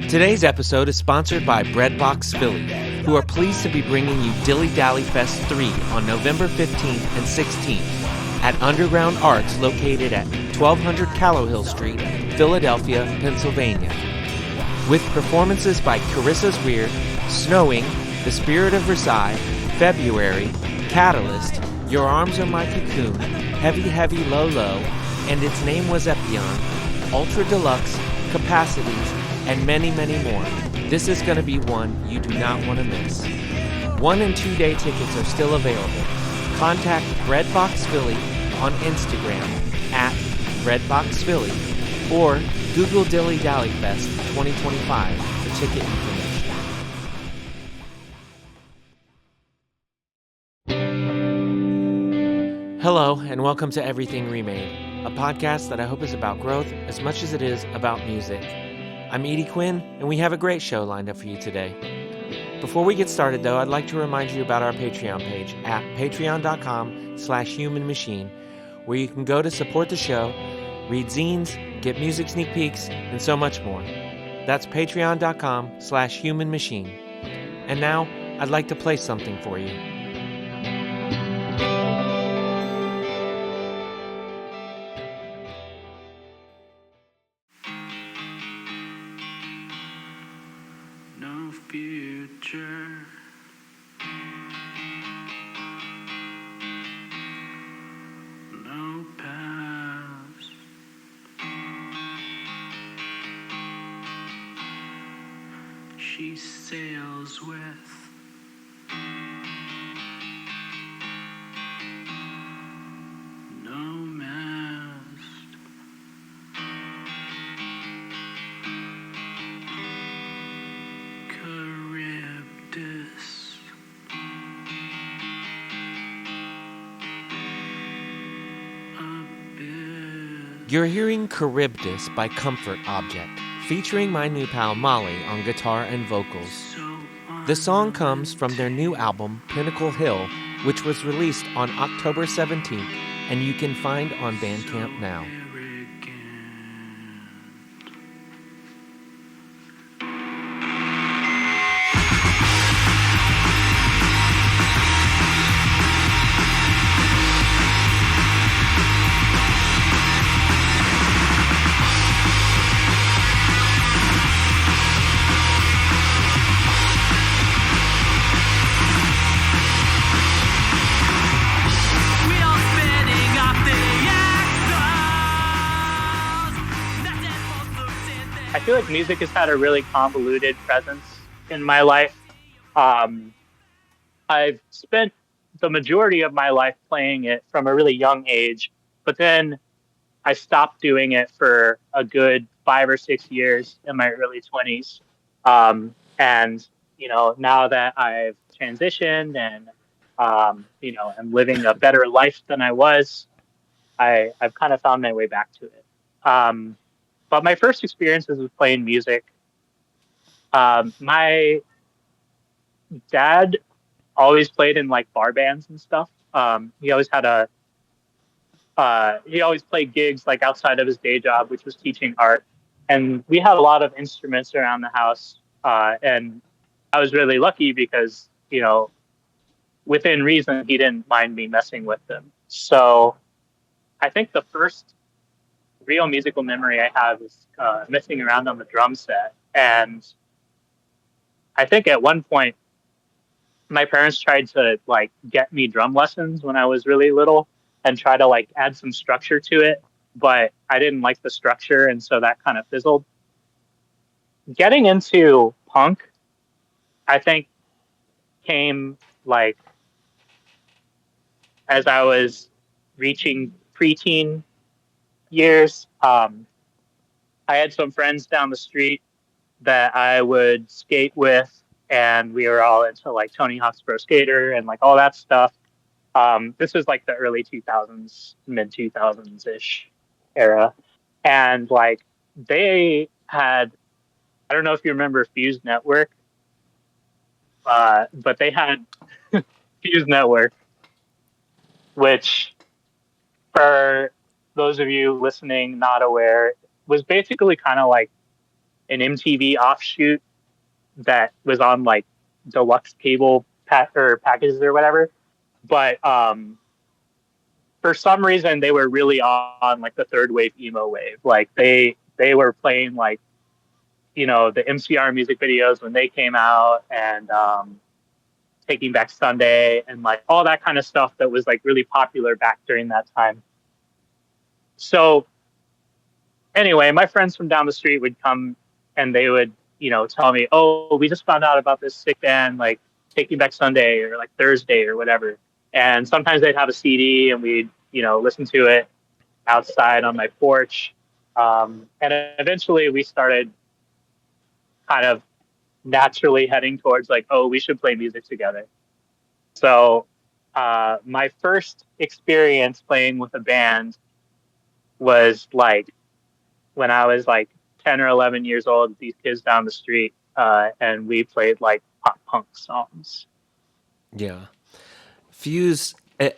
Today's episode is sponsored by Breadbox Philly, who are pleased to be bringing you Dilly Dally Fest 3 on November 15th and 16th at Underground Arts located at 1200 Callowhill Street, Philadelphia, Pennsylvania. With performances by Carissa's Weird, Snowing, The Spirit of Versailles, February, Catalyst, Your Arms Are My Cocoon, Heavy Heavy Low Low, and Its Name Was Epion, Ultra Deluxe, Capacities, and many, many more. This is going to be one you do not want to miss. 1 and 2 day tickets are still available. Contact Breadbox Philly on Instagram at Breadbox Philly or Google Dilly Dally Fest 2025 for ticket information. Hello, and welcome to Everything Remade, a podcast that I hope is about growth as much as it is about music. I'm Edie Quinn, and we have a great show lined up for you today. Before we get started, though, I'd like to remind you about our Patreon page at patreon.com/humanmachine, where you can go to support the show, read zines, get music sneak peeks, and so much more. That's patreon.com/humanmachine. And now, I'd like to play something for you. No future, no past. She sails with no mast. Charybdis. You're hearing Charybdis by Comfort Object, featuring my new pal Molly on guitar and vocals. The song comes from their new album, Pinnacle Hill, which was released on October 17th, and you can find on Bandcamp now. I feel like music has had a really convoluted presence in my life. I've spent the majority of my life playing it from a really young age, but then I stopped doing it for a good 5 or 6 years in my early 20s. And, now that I've transitioned and, I'm living a better life than I was, I've kind of found my way back to it. But my first experiences with playing music, my dad always played in like bar bands and stuff. He always had he always played gigs like outside of his day job, which was teaching art. And we had a lot of instruments around the house. And I was really lucky because, within reason, he didn't mind me messing with them. So I think the first real musical memory I have is messing around on the drum set. And I think at one point, my parents tried to like get me drum lessons when I was really little and try to like add some structure to it, but I didn't like the structure, and so that kind of fizzled. Getting into punk, I think, came like as I was reaching preteen years. I had some friends down the street that I would skate with, and we were all into like Tony Hawk's Pro Skater and like all that stuff. This was like the early 2000s, mid 2000s ish era, and like they had, I don't know if you remember Fuse Network, but they had Fuse Network, which for those of you listening not aware, was basically kind of like an MTV offshoot that was on like deluxe cable packages or whatever. But for some reason, they were really on like the third wave emo wave. Like they were playing like, you know, the MCR music videos when they came out, and Taking Back Sunday, and like all that kind of stuff that was like really popular back during that time. So anyway, my friends from down the street would come and they would, you know, tell me, "Oh, we just found out about this sick band, like Taking Back Sunday or like Thursday or whatever." And sometimes they'd have a CD and we'd, you know, listen to it outside on my porch. And eventually we started kind of naturally heading towards like, oh, we should play music together. So my first experience playing with a band was like when I was like 10 or 11 years old, these kids down the street, and we played like pop punk songs. Yeah. Fuse,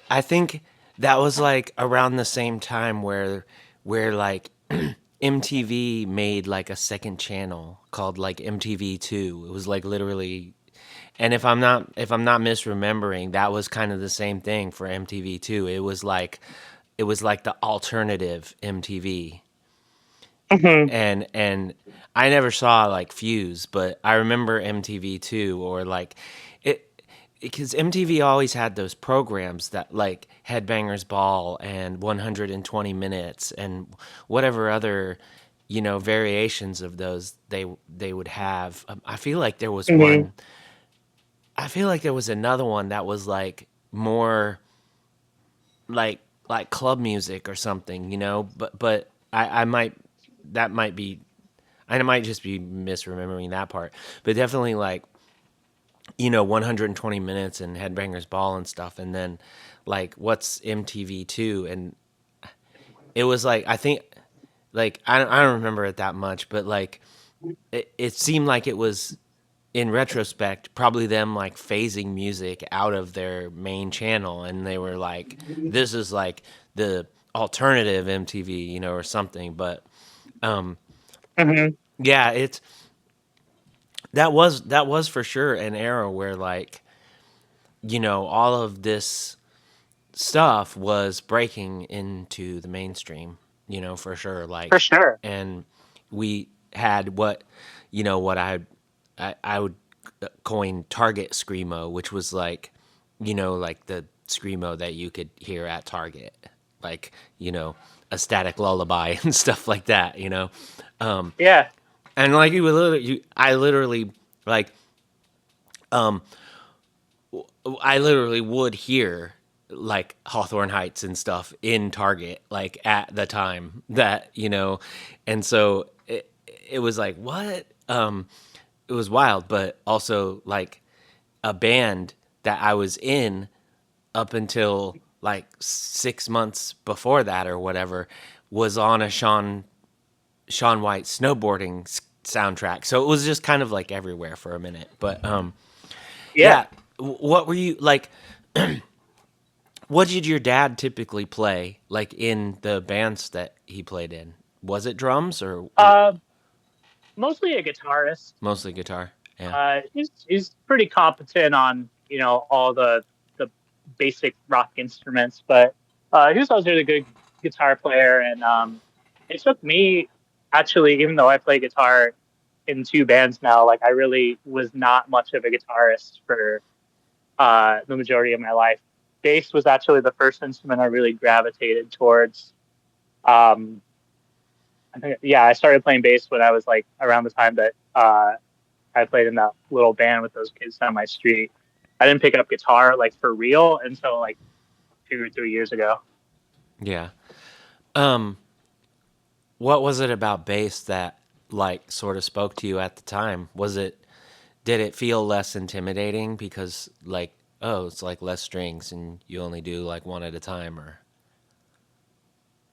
I think that was like around the same time where like MTV made like a second channel called like MTV2. It was like literally, and if I'm not misremembering, that was kind of the same thing for MTV2. It was like the alternative MTV. Mm-hmm. And I never saw like Fuse, but I remember MTV2, or like it, because MTV always had those programs that like Headbangers Ball and 120 Minutes and whatever other, variations of those they would have. I feel like there was Mm-hmm. one. I feel like there was another one that was like more like club music or something, but I might, that might be, I might just be misremembering that part, but definitely like, 120 minutes and Headbangers Ball and stuff, and then like what's MTV2, and it was like, I think, like I don't remember it that much, but like it seemed like it was, in retrospect, probably them like phasing music out of their main channel, and they were like, this is like the alternative MTV, or something. But Mm-hmm. yeah, that was for sure an era where like, all of this stuff was breaking into the mainstream, for sure. For Like, sure. and we had what I would coin Target screamo, which was like, like the screamo that you could hear at Target, like, a static lullaby and stuff like that, Yeah. and like I literally like, I literally would hear like Hawthorne Heights and stuff in Target, like at the time that, and so it was like, what? It was wild, but also like a band that I was in up until like 6 months before that or whatever was on a Shaun White snowboarding soundtrack. So it was just kind of like everywhere for a minute. But Yeah. yeah, what were you like? What did your dad typically play like in the bands that he played in? Was it drums or Uh, Mostly a guitarist. mostly guitar? Yeah. He's pretty competent on, you know, all the basic rock instruments, but he was also a good guitar player. And it took me, actually, even though I play guitar in two bands now, like I really was not much of a guitarist for the majority of my life. Bass was actually the first instrument I really gravitated towards. Um, I think, yeah, I started playing bass when I was like around the time that I played in that little band with those kids down my street. I didn't pick up guitar like for real until like 2 or 3 years ago. Yeah. Um, what was it about bass that like sort of spoke to you at the time? Did it feel less intimidating because like, oh, it's like less strings and you only do like one at a time, or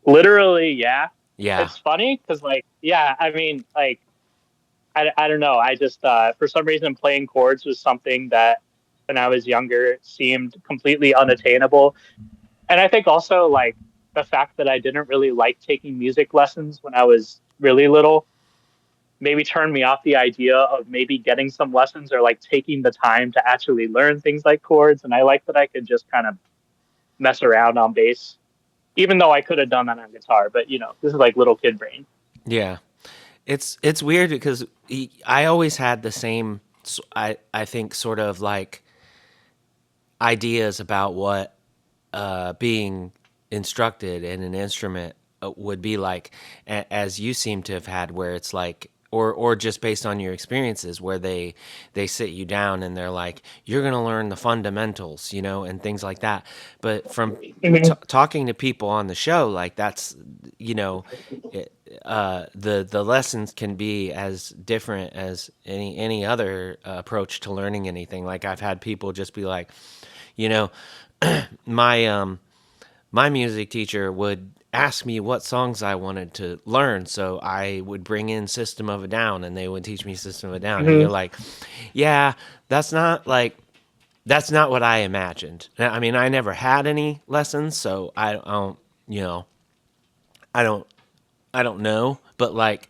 Literally, yeah. yeah. It's funny because like, yeah, I mean, like, I don't know. I just, for some reason, playing chords was something that when I was younger seemed completely unattainable. And I think also like the fact that I didn't really like taking music lessons when I was really little. maybe turned me off the idea of maybe getting some lessons or like taking the time to actually learn things like chords. And I like that I could just kind of mess around on bass, even though I could have done that on guitar. But this is like little kid brain. Yeah. It's weird because I always had the same I think sort of like ideas about what being instructed in an instrument would be like, as you seem to have had, where it's like, or just based on your experiences, where they sit you down and they're like, you're gonna learn the fundamentals, and things like that. But from Mm-hmm. talking to people on the show, like that's, you know, it, the lessons can be as different as any other approach to learning anything. Like I've had people just be like, you know, my my music teacher would ask me what songs I wanted to learn, so I would bring in System of a Down, and they would teach me System of a Down, and you're Mm-hmm. like, yeah, that's not like that's not what I imagined. I mean, I never had any lessons, so I don't, you know, I don't, I don't know, but like,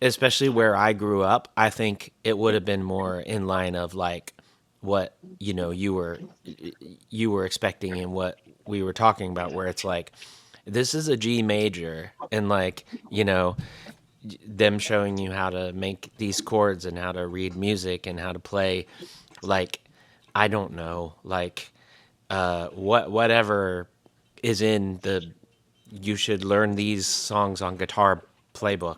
especially where I grew up, I think it would have been more in line of like what you were expecting and what we were talking about, where it's like this is a G major, and like them showing you how to make these chords and how to read music and how to play, like I don't know, like whatever is in the you should learn these songs on guitar playbook,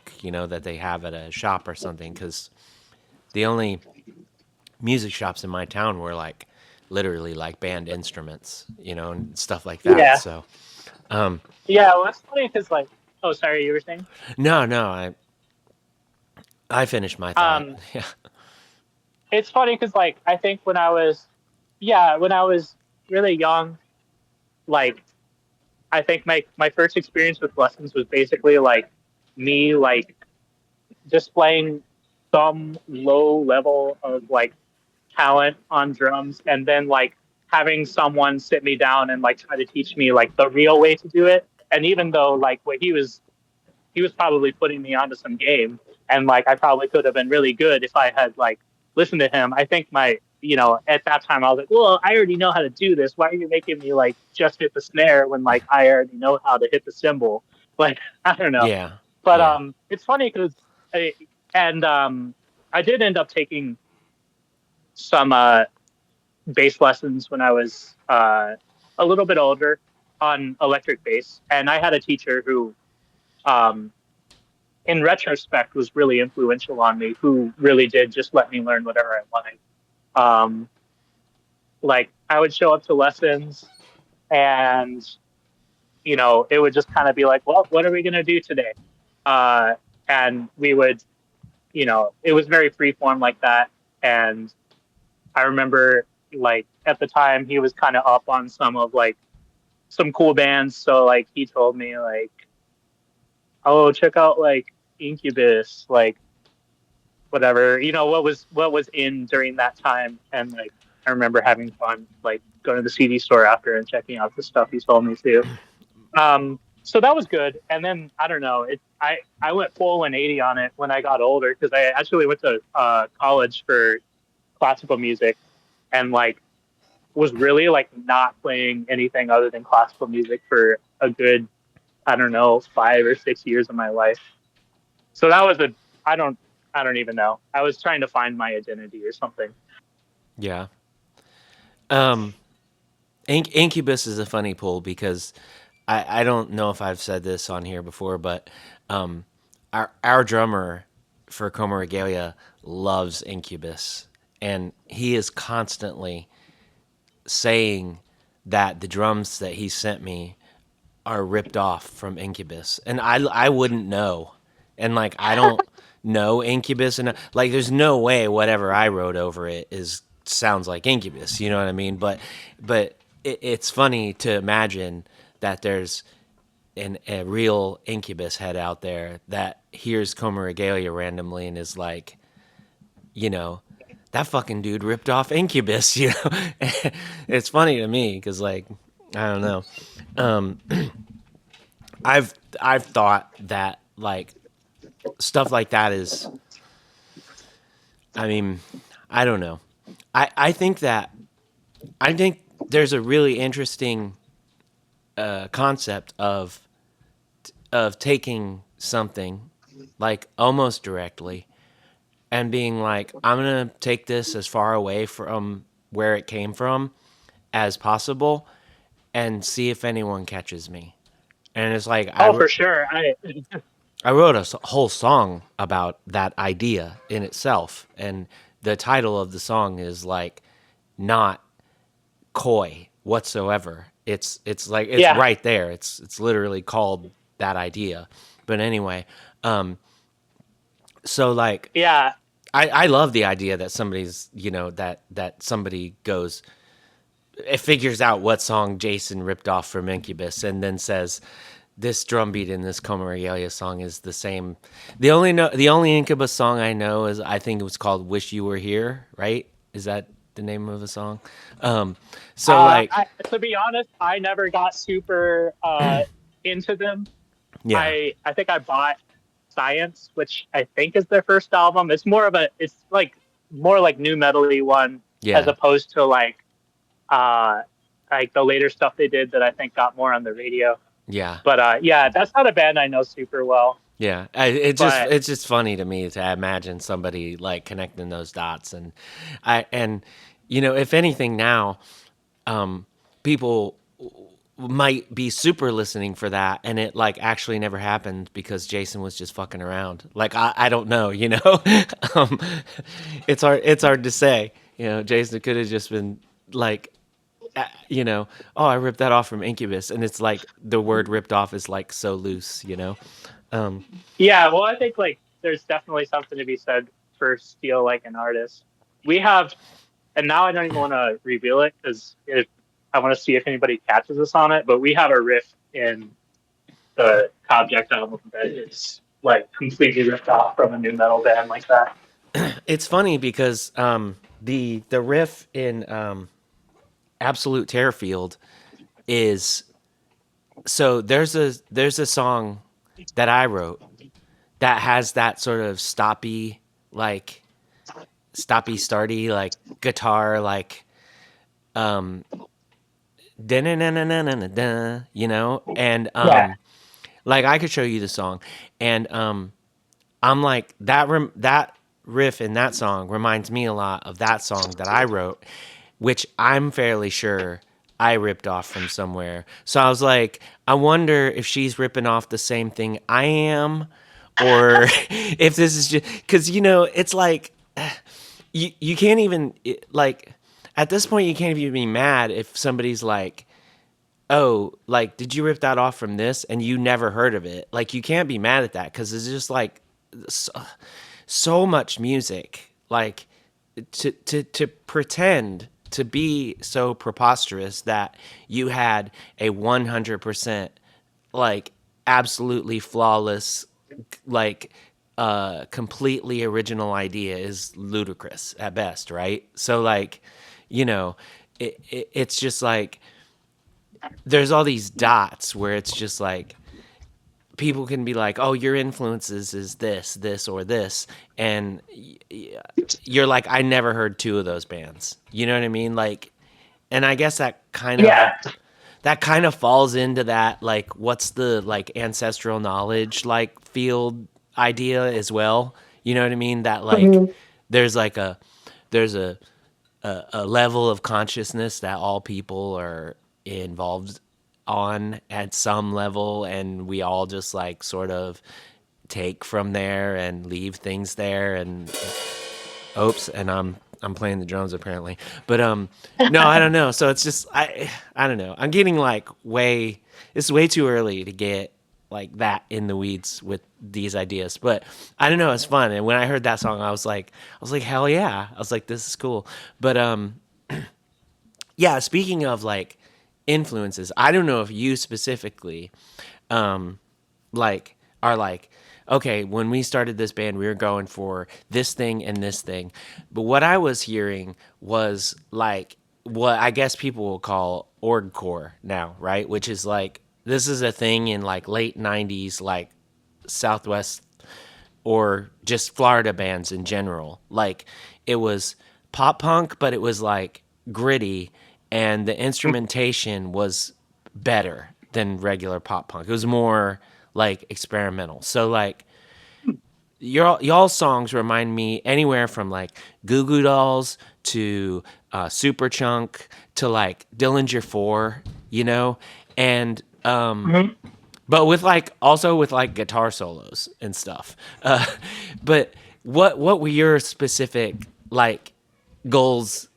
that they have at a shop or something, because the only music shops in my town were like literally like band instruments, and stuff like that. Yeah. So Yeah. Well, that's funny because like, oh, sorry, you were saying. no, I finished my thought. Um, Yeah. it's funny because like I think when I was really young, like I think my first experience with lessons was basically like me like displaying some low level of like talent on drums, and then like having someone sit me down and like try to teach me like the real way to do it. And even though like what he was probably putting me onto some game, and like I probably could have been really good if I had like listened to him. I think at that time I was like, well, I already know how to do this. Why are you making me like just hit the snare when like I already know how to hit the cymbal? Like I don't know. Yeah. But Yeah. it's funny because and I did end up taking some bass lessons when I was a little bit older on electric bass, and I had a teacher who um, in retrospect was really influential on me, who really did just let me learn whatever I wanted. Um, like I would show up to lessons, and it would just kind of be like, well, what are we going to do today? Uh, and we would, it was very free form like that. And I remember like at the time he was kind of up on some of like some cool bands. So like he told me like, oh, check out like Incubus, like whatever, what was in during that time. And like I remember having fun, like going to the CD store after and checking out the stuff he told me to. So that was good. And then I don't know, I went full 180 on it when I got older, because I actually went to college for classical music, and like was really like not playing anything other than classical music for a good, I don't know, 5 or 6 years of my life. So that was I don't I don't even know. I was trying to find my identity or something. Yeah. Um, Incubus is a funny pull because I don't know if I've said this on here before, but our drummer for Coma Regalia loves Incubus, and he is constantly saying that the drums that he sent me are ripped off from Incubus, and I wouldn't know, and like I don't know Incubus, and like there's no way whatever I wrote over it is sounds like Incubus, you know what I mean? But it's funny to imagine that there's a real Incubus head out there that hears Coma Regalia randomly and is like, you know, that fucking dude ripped off Incubus, you know? It's funny to me because, like, I don't know. Um, I've thought that like stuff like that is I mean, I don't know. I think that I think there's a really interesting concept of taking something like almost directly and being like, I'm gonna take this as far away from where it came from as possible and see if anyone catches me. And it's like Oh, for sure. I wrote a whole song about that idea in itself, and the title of the song is like not coy whatsoever. It's like it's Yeah, right there. It's literally called that idea. But anyway, so like yeah, I love the idea that somebody's that somebody goes it figures out what song Jason ripped off from Incubus and then says this drum beat in this Coma Regalia song is the same. The only Incubus song I know is I think it was called "Wish You Were Here." Right? Is that the name of a song? Um, so like, to be honest, I never got super into them. yeah, I think I bought Science, which I think is their first album. It's like more like new metal-y one as yeah, opposed to uh like the later stuff they did that I think got more on the radio. yeah, But yeah, that's not a band I know super well. yeah. But It's just funny to me to imagine somebody like connecting those dots, and if anything now, people might be super listening for that and it like actually never happened because Jason was just fucking around. Like I don't know, um, it's hard to say. Jason could have just been like, oh, I ripped that off from Incubus, and it's like the word ripped off is like so loose. Um, yeah, well, I think like there's definitely something to be said for Steel like an artist. We have, and now I don't even want to reveal it because I want to see if anybody catches us on it. But we have a riff in the Object album that is like completely ripped off from a new metal band like that. it's funny because the riff in Absolute Terrorfield is so there's a song that I wrote that has that sort of like stoppy starty like guitar like um and Yeah, like I could show you the song and I'm like that riff in that song reminds me a lot of that song that I wrote, which I'm fairly sure I ripped off from somewhere. So I was like, I wonder if she's ripping off the same thing I am, or if this is just because it's like you can't even like at this point you can't even be mad if somebody's like, oh, like, did you rip that off from this? And you never heard of it. Like, you can't be mad at that because it's just like so much music. Like, to pretend to be so preposterous that you had a 100% like absolutely flawless like completely original idea is ludicrous at best, right? So like, you know, it's just like there's all these dots where it's just like people can be like, "Oh, your influences is this, or this," and you're like, "I never heard two of those bands." You know what I mean? Like, and I guess yeah, that kind of falls into that like, what's the like ancestral knowledge like field idea as well. You know what I mean? That like there's like there's a level of consciousness that all people are involved on at some level, and we all just like sort of take from there and leave things there. And oops, and I'm playing the drums apparently, but no, I don't know. So it's just I don't know. I'm getting like it's way too early to get like that in the weeds with these ideas, but I don't know. It's fun, and when I heard that song, I was like, hell yeah! I was like, this is cool. But yeah. Speaking of like influences, I don't know if you specifically like are like, okay, when we started this band we were going for this thing and this thing, but what I was hearing was like what I guess people will call orgcore now, right? Which is like this is a thing in like late 90s like southwest or just Florida bands in general. Like it was pop punk, but it was like gritty, and the instrumentation was better than regular pop punk. It was more like experimental. So like y'all's songs remind me anywhere from like Goo Goo Dolls to Superchunk to like Dillinger 4, you know, and Mhm. but with like also with like guitar solos and stuff. But what were your specific like goals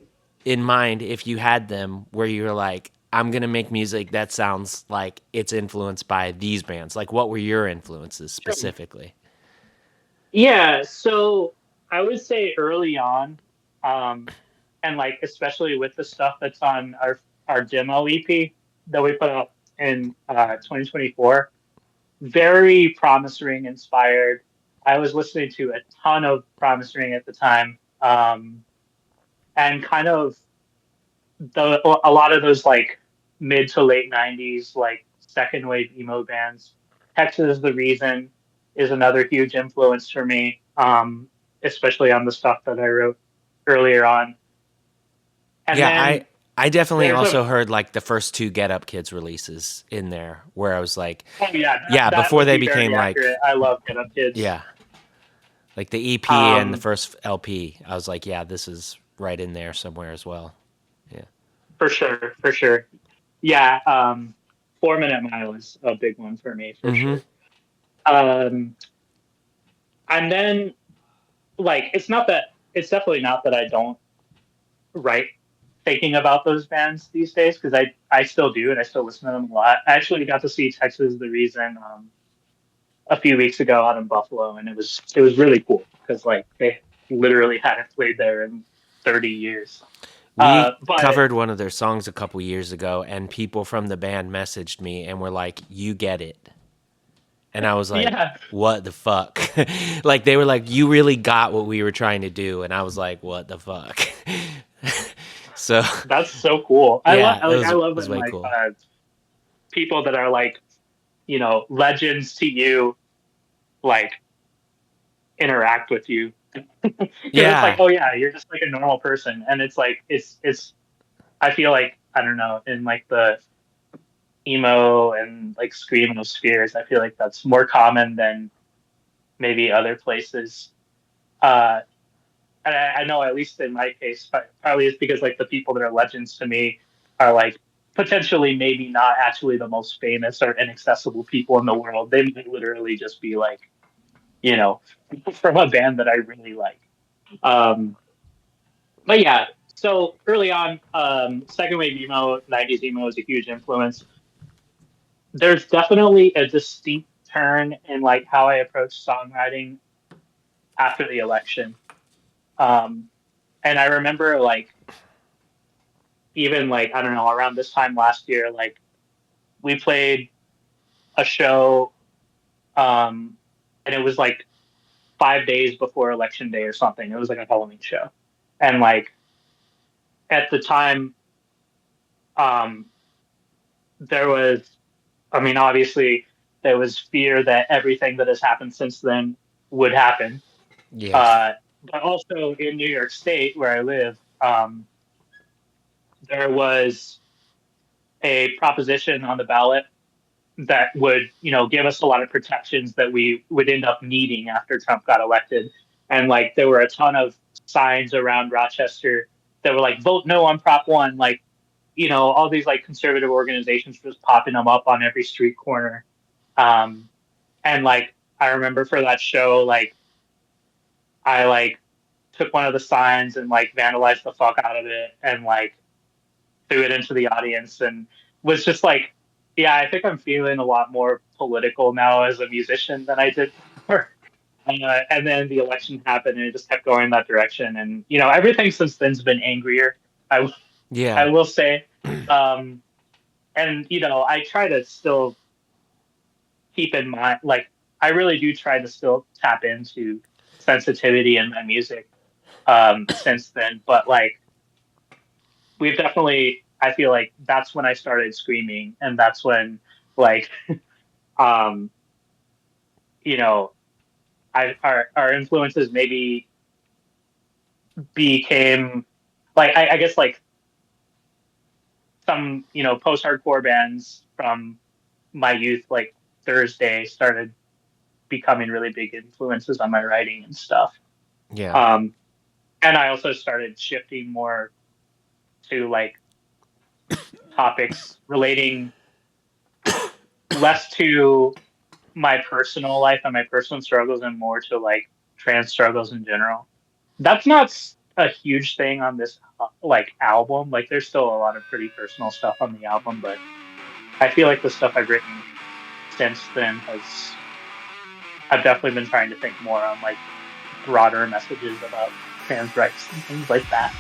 in mind if you had them, where you're like, I'm gonna make music that sounds like it's influenced by these bands? Like, what were your influences specifically? Yeah, so I would say early on, um, and like especially with the stuff that's on our demo EP that we put out in 2024, very Promise Ring inspired. I was listening to a ton of Promise Ring at the time, and kind of a lot of those like mid to late '90s like second wave emo bands. Texas is the Reason is another huge influence for me, especially on the stuff that I wrote earlier on. And Yeah, then I definitely there's a also heard like the first two Get Up Kids releases in there, where I was like, oh yeah, yeah, that before would they be became very like, accurate. I love Get Up Kids. yeah, like the EP and the Um, first LP. I was like, yeah, this is right in there somewhere as well. Yeah. for sure, for sure. Yeah, 4 Minute Mile is a big one for me for Mm-hmm. sure. Um, and then like it's definitely not that I don't write thinking about those bands these days because I still do and I still listen to them a lot. I actually got to see Texas the Reason a few weeks ago out in Buffalo, and it was really cool because like they literally hadn't played there in 30 years. We But covered one of their songs a couple years ago, and people from the band messaged me and were like, "You get it." And I was like, yeah, what the fuck? Like, they were like, you really got what we were trying to do. And I was like, what the fuck? So, that's so cool. I love yeah, like I it love was when way like cool. people that are like legends to you like interact with you because it's like, Yeah. oh yeah, you're just like a normal person, and it's like it's. I feel like I don't know in like the emo and like screamo spheres. I feel like that's more common than maybe other places. Uh, and I know at least in my case, probably it's because like the people that are legends to me are like potentially maybe not actually the most famous or inaccessible people in the world. They might literally just be like you know from a band that I really like. Um, but yeah, so early on, second wave emo, '90s emo was a huge influence. There's definitely a distinct turn in like how I approach songwriting after the election. Um, and I remember like even like I don't know around this time last year, like we played a show, um, and it was like 5 days before election day or something. It was like a Halloween show, and like at the time, um, there was I mean, obviously, there was fear that everything that has happened since then would happen. Yeah. Uh, but also in New York State, where I live, there was a proposition on the ballot that would, give us a lot of protections that we would end up needing after Trump got elected. And like, there were a ton of signs around Rochester that were like, vote no on Prop 1. Like, all these like conservative organizations just popping them up on every street corner. Um, and like I remember for that show, like I like took one of the signs and like vandalized the fuck out of it and like threw it into the audience and was just like, yeah, I think I'm feeling a lot more political now as a musician than I did before. And then the election happened and it just kept going that direction. And everything since then's been angrier. I I Yeah. will say, um, and I try to still keep in mind, like, I really do try to still tap into sensitivity in my music since then. But like, we've definitely, I feel like that's when I started screaming, and that's when, like, um, you know, our influences maybe became like I guess like some post hardcore bands from my youth, like Thursday, started becoming really big influences on my writing and stuff. Yeah. And I also started shifting more to like topics relating less to my personal life and my personal struggles and more to like trans struggles in general. That's not a huge thing on this like album. Like there's still a lot of pretty personal stuff on the album, but I feel like the stuff I've written since then I've definitely been trying to think more on like broader messages about trans rights and things like that.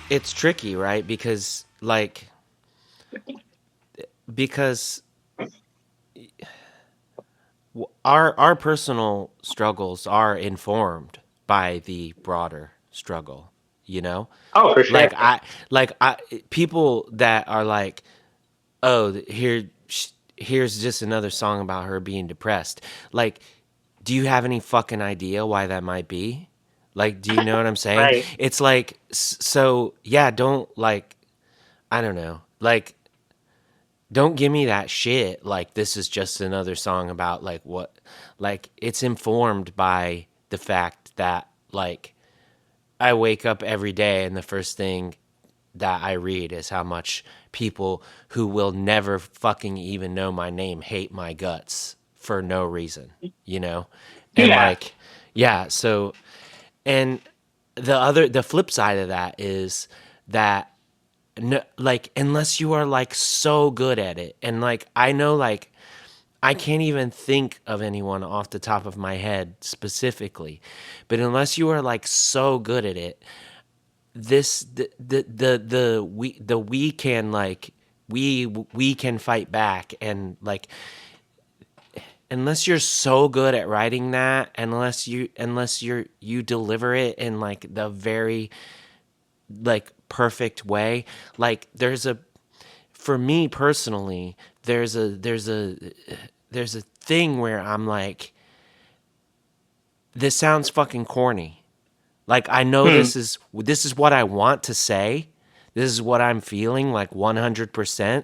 It's tricky, right? Because our personal struggles are informed by the broader struggle, you know? Oh, for sure. I people that are like, oh, here's just another song about her being depressed. Like, do you have any fucking idea why that might be? Like, do you know what I'm saying? Right. It's like, so yeah, don't like, I don't know, like, don't give me that shit. Like, this is just another song about like what, like, it's informed by the fact that like I wake up every day and the first thing that I read is how much people who will never fucking even know my name hate my guts for no reason, you know? And Yeah. like, yeah, so, and the flip side of that is that, no, like, unless you are like so good at it, and like, I know, like, I can't even think of anyone off the top of my head specifically, but unless you are like so good at it, we can like we can fight back, and like unless you're so good at writing that, unless you deliver it in like the very like perfect way, like there's a for me personally there's a thing where I'm like, this sounds fucking corny. Like, I know this is what I want to say. This is what I'm feeling, like 100%.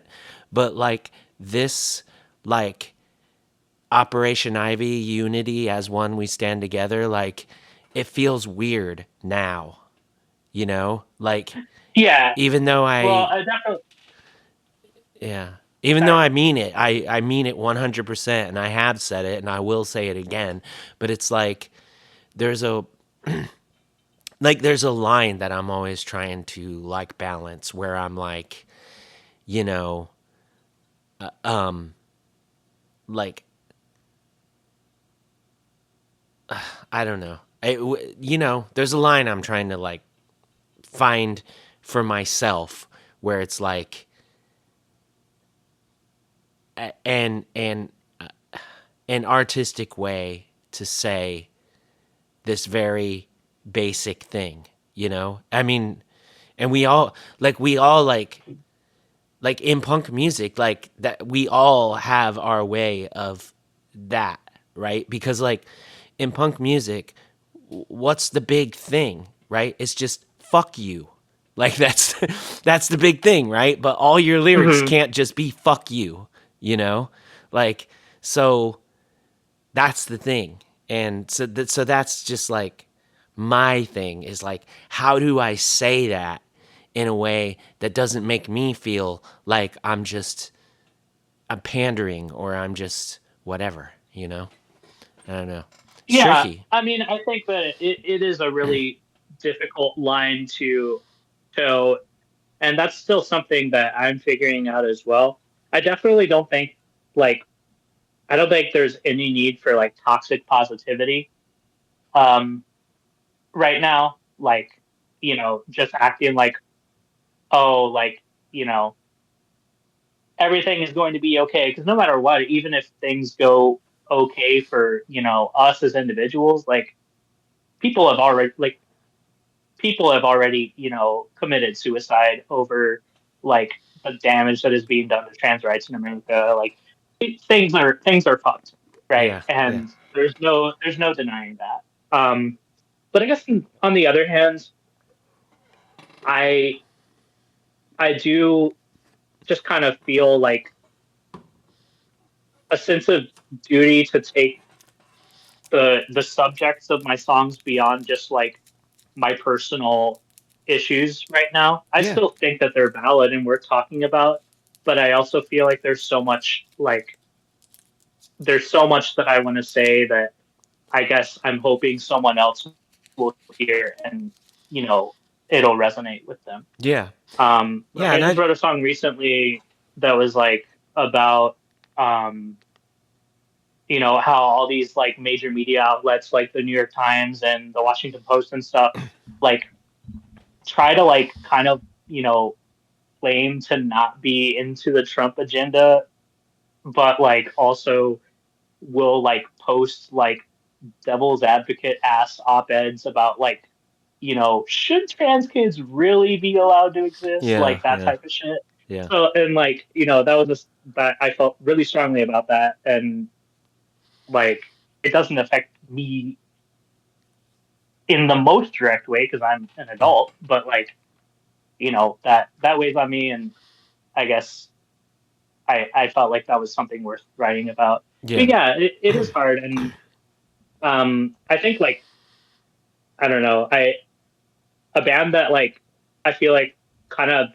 But like this, like Operation Ivy, unity as one we stand together, like it feels weird now, you know? Like, Yeah. even though Well, I, I definitely. yeah, even though Sorry. I mean it, I mean it 100%, and I have said it and I will say it again. But it's like, there's a, like there's a line that I'm always trying to like balance, where I'm like, you know, like I don't know. There's a line I'm trying to like find for myself, where it's like an artistic way to say this very basic thing, you know? I mean, and we all like in punk music, like that, we all have our way of that, right? Because like in punk music, what's the big thing, right? It's just fuck you. Like that's that's the big thing, right? But all your lyrics Mm-hmm. can't just be fuck you, you know? Like, so that's the thing. And so that's just like my thing, is like, how do I say that in a way that doesn't make me feel like I'm pandering, or I'm just whatever, you know? I don't know. It's Yeah, tricky. I mean, I think that it is a really difficult line to toe, and that's still something that I'm figuring out as well. I definitely don't think like I don't think there's any need for like toxic positivity um right now. Like, just acting like, oh, like, you know, everything is going to be okay. Because no matter what, even if things go okay for, us as individuals, like people have already like people have already, committed suicide over like the damage that is being done to trans rights in America. Like things are fucked, right? Yeah, yeah, And there's no denying that. But I guess on the other hand, I I do just kind of feel like a sense of duty to take the subjects of my songs beyond just like my personal issues right now. I yeah, still think that they're valid and worth talking about, but I also feel like there's so much that I want to say that I guess I'm hoping someone else will hear and it'll resonate with them. yeah, Like yeah. I And just I, wrote a song recently that was like about um how all these like major media outlets like the New York Times and the Washington Post and stuff like try to like kind of claim to not be into the Trump agenda, but like also will like post like devil's advocate ass op-eds about like should trans kids really be allowed to exist, yeah, like that yeah, type of shit. yeah, So and like that was just that I felt really strongly about that, and like it doesn't affect me in the most direct way because I'm an adult, but like that weighs on me, and I guess I felt like that was something worth writing about. But yeah, yeah, it is hard, and I think like I don't know, a band that like I feel like kind of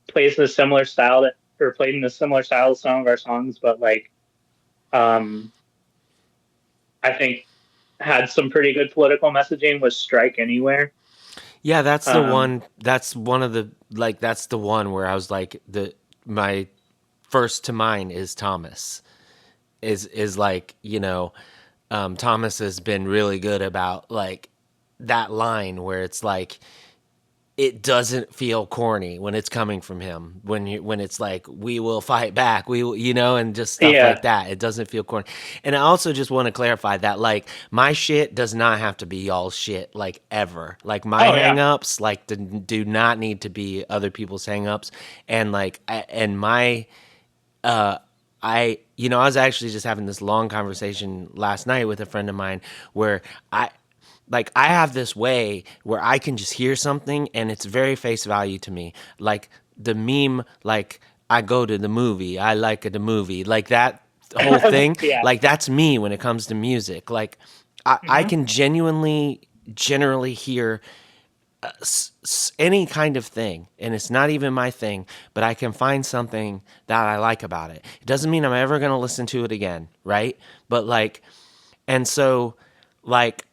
plays in a similar style that or played in a similar style of some of our songs, but like um I think had some pretty good political messaging was Strike Anywhere. yeah. That's the Um one. That's one of the like. That's the one where I was like my first to mind is Thomas. Is like Thomas has been really good about like that line where it's like it doesn't feel corny when it's coming from him when it's like we will fight back, we will, and just stuff like yeah. that. It doesn't feel corny. And I also just want to clarify that like my shit does not have to be y'all's shit, like ever. Like my Oh yeah. hang-ups like do not need to be other people's hang-ups. And like and my I was actually just having this long conversation last night with a friend of mine where I have this way where I can just hear something and it's very face value to me. Like the meme, like I go to the movie, I like the movie, like that whole thing. Yeah. Like that's me when it comes to music. Like I Hmm. can generally hear any kind of thing, and it's not even my thing, but I can find something that I like about it. It doesn't mean I'm ever going to listen to it again, right? But like, and so like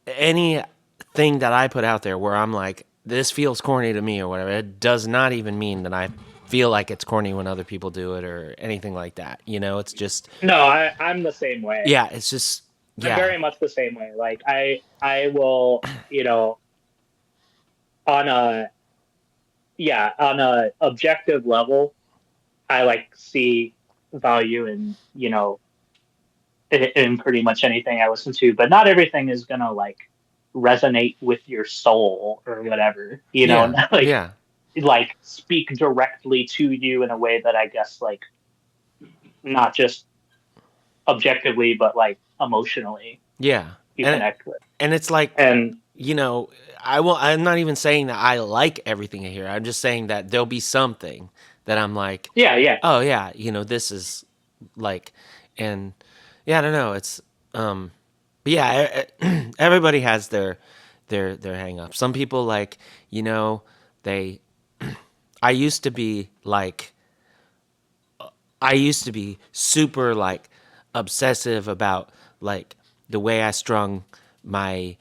anything that I put out there where I'm like, this feels corny to me or whatever, it does not even mean that I feel like it's corny when other people do it or anything like that. It's just, No, I'm the same way. yeah, it's just, I'm yeah, very much the same way. Like I will, on a on a objective level, I like see value in, in pretty much anything I listen to, but not everything is gonna like resonate with your soul or whatever, yeah, like yeah, speak directly to you in a way that I guess like not just objectively but like emotionally yeah. you And, connect with. and it's like, And you know, I'm not even saying that I like everything I hear. I'm just saying that there'll be something that I'm like, yeah, yeah. oh yeah, this is like, and yeah, I don't know. It's but yeah, everybody has their hang up. Some people like, they. I used to be like, I used to be super like obsessive about like the way I strung my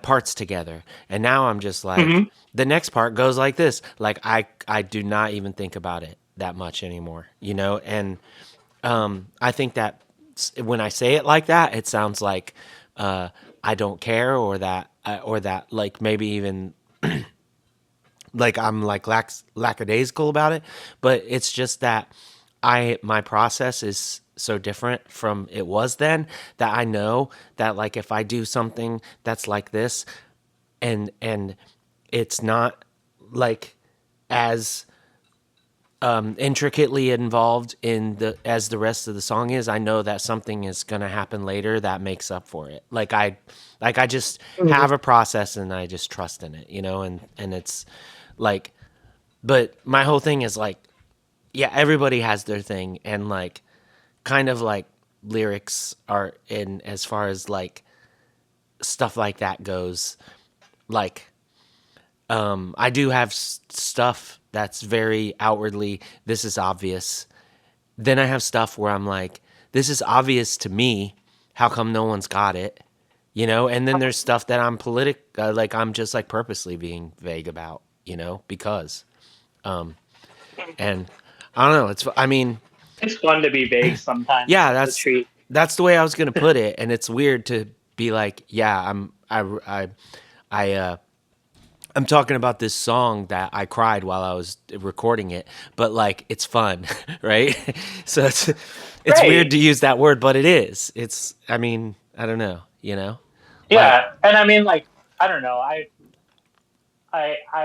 parts together. And now I'm just like, Hmm. the next part goes like this. Like I do not even think about it that much anymore, you know? And I think that when I say it like that, it sounds like I don't care, or that like maybe even like I'm like lackadaisical about it. But it's just that my process is so different from it was then, that I know that like if I do something that's like this, and it's not like as intricately involved in the as the rest of the song is, I know that something is going to happen later that makes up for it. Like I just have a process and I just trust in it, you know. And it's like, but my whole thing is like, yeah, everybody has their thing, and like kind of like lyrics are in, as far as like stuff like that goes, like I do have stuff that's very outwardly, this is obvious. Then I have stuff where I'm like, this is obvious to me. How come no one's got it? You know? And then there's stuff that like I'm just like purposely being vague about, you know, because, and I don't know. I mean, It's fun to be vague sometimes. yeah, It's a treat. that's the way I was going to put it. And it's weird to be like, yeah, I, I'm talking about this song that I cried while I was recording it, but like it's fun, right? So it's weird Right. to use that word, but it is. It's, I mean, I don't know, you know, like Yeah. And I mean, like, I don't know. I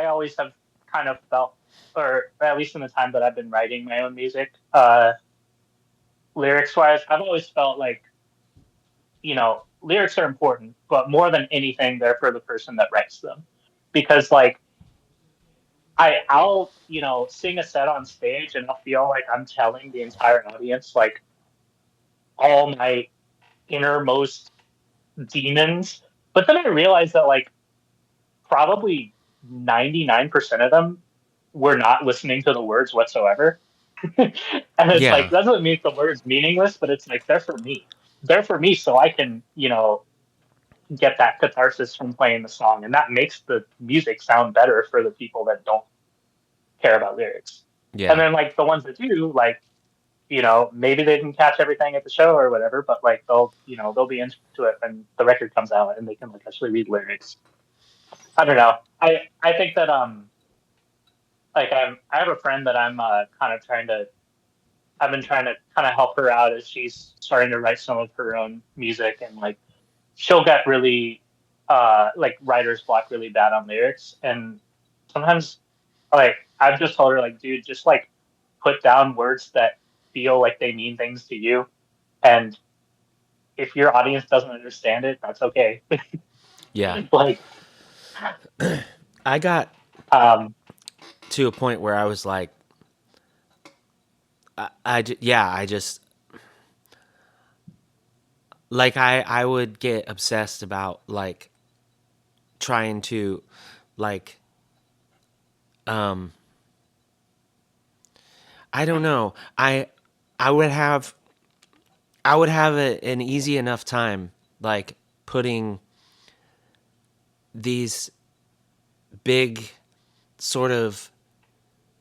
always have kind of felt, or at least in the time that I've been writing my own music, lyrics wise, I've always felt like, lyrics are important, but more than anything, they're for the person that writes them. Because like I'll, sing a set on stage and I'll feel like I'm telling the entire audience like all my innermost demons. But then I realized that like probably 99% of them were not listening to the words whatsoever. And it's like, yeah, doesn't mean the words meaningless, but it's like they're for me. They're for me so I can, get that catharsis from playing the song. And that makes the music sound better for the people that don't care about lyrics. And yeah, then like the ones that do, like, maybe they didn't catch everything at the show or whatever, but like they'll be into it when the record comes out and they can like actually read lyrics. I don't know. I think that like I have a friend that I'm kind of trying to I've been trying to kind of help her out as she's starting to write some of her own music, and like she'll get really like writer's block really bad on lyrics, and sometimes like I've just told her like, dude, just like put down words that feel like they mean things to you, and if your audience doesn't understand it, that's okay. yeah. Like I got um to a point where I was like, yeah, I just like I would get obsessed about like trying to like um I don't know. I would have an easy enough time like putting these big sort of